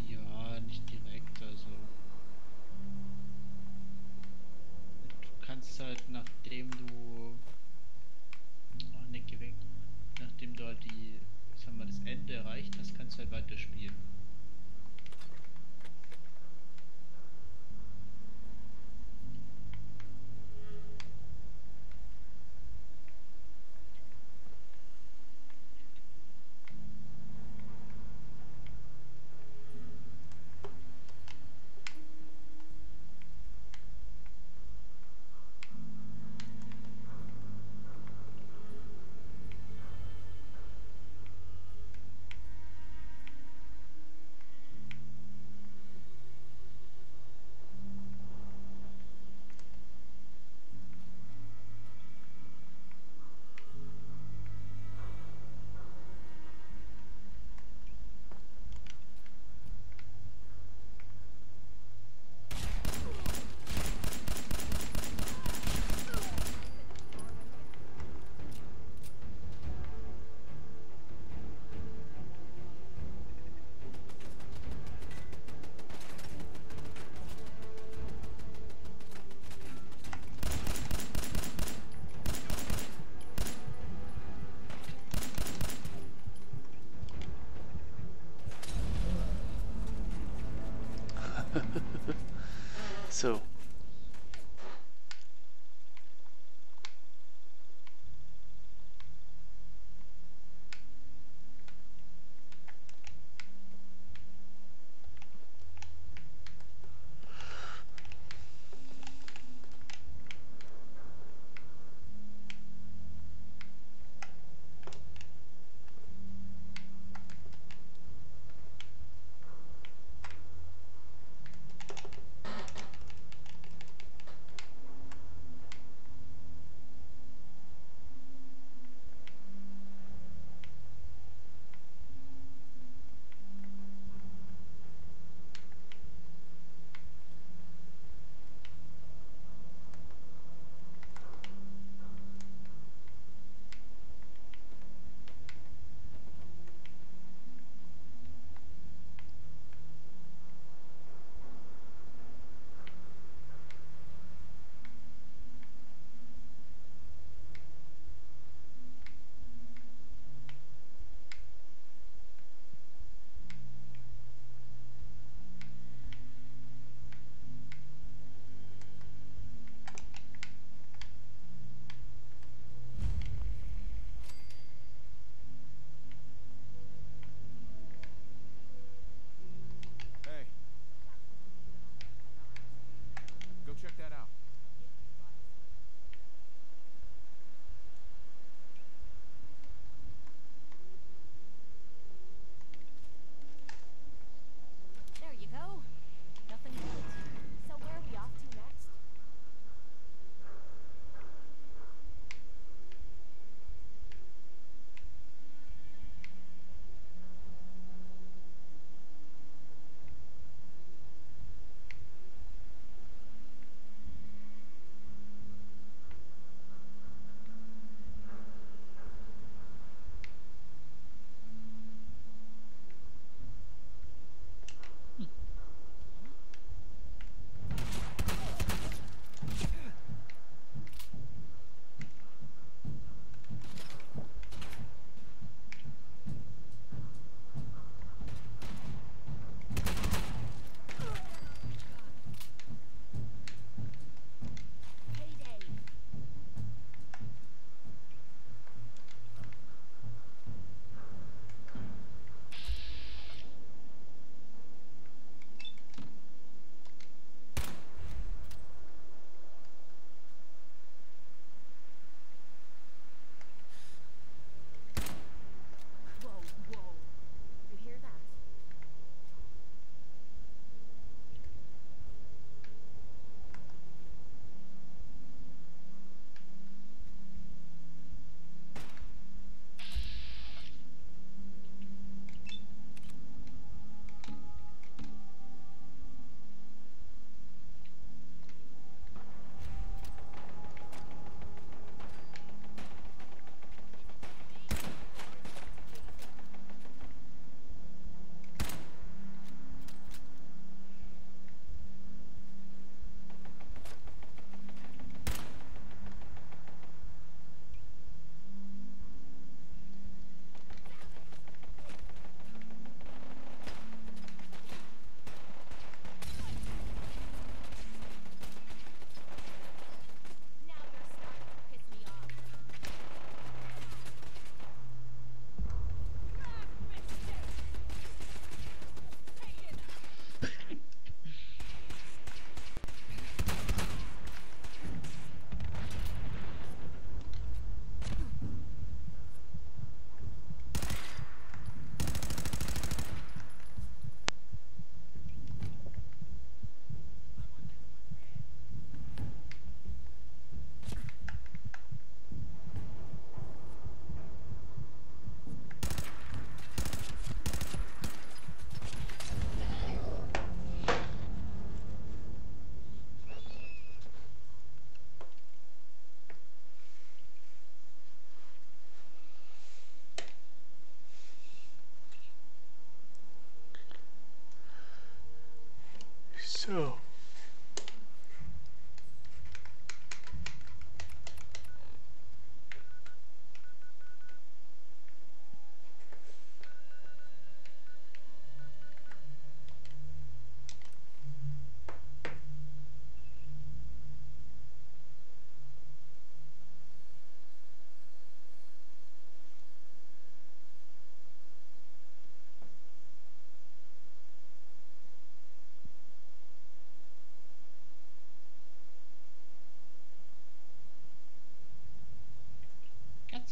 Ja, nicht direkt, also. Du kannst halt, nachdem du. Oh, nicht gewinkt. Nachdem du halt sagen wir, das Ende erreicht hast, kannst du halt weiterspielen. So.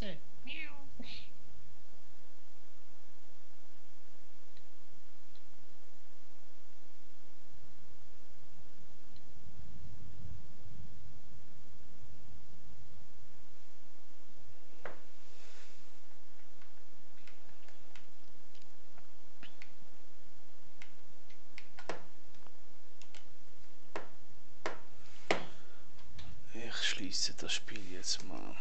Katze. Miau. Ich schließe das Spiel jetzt mal.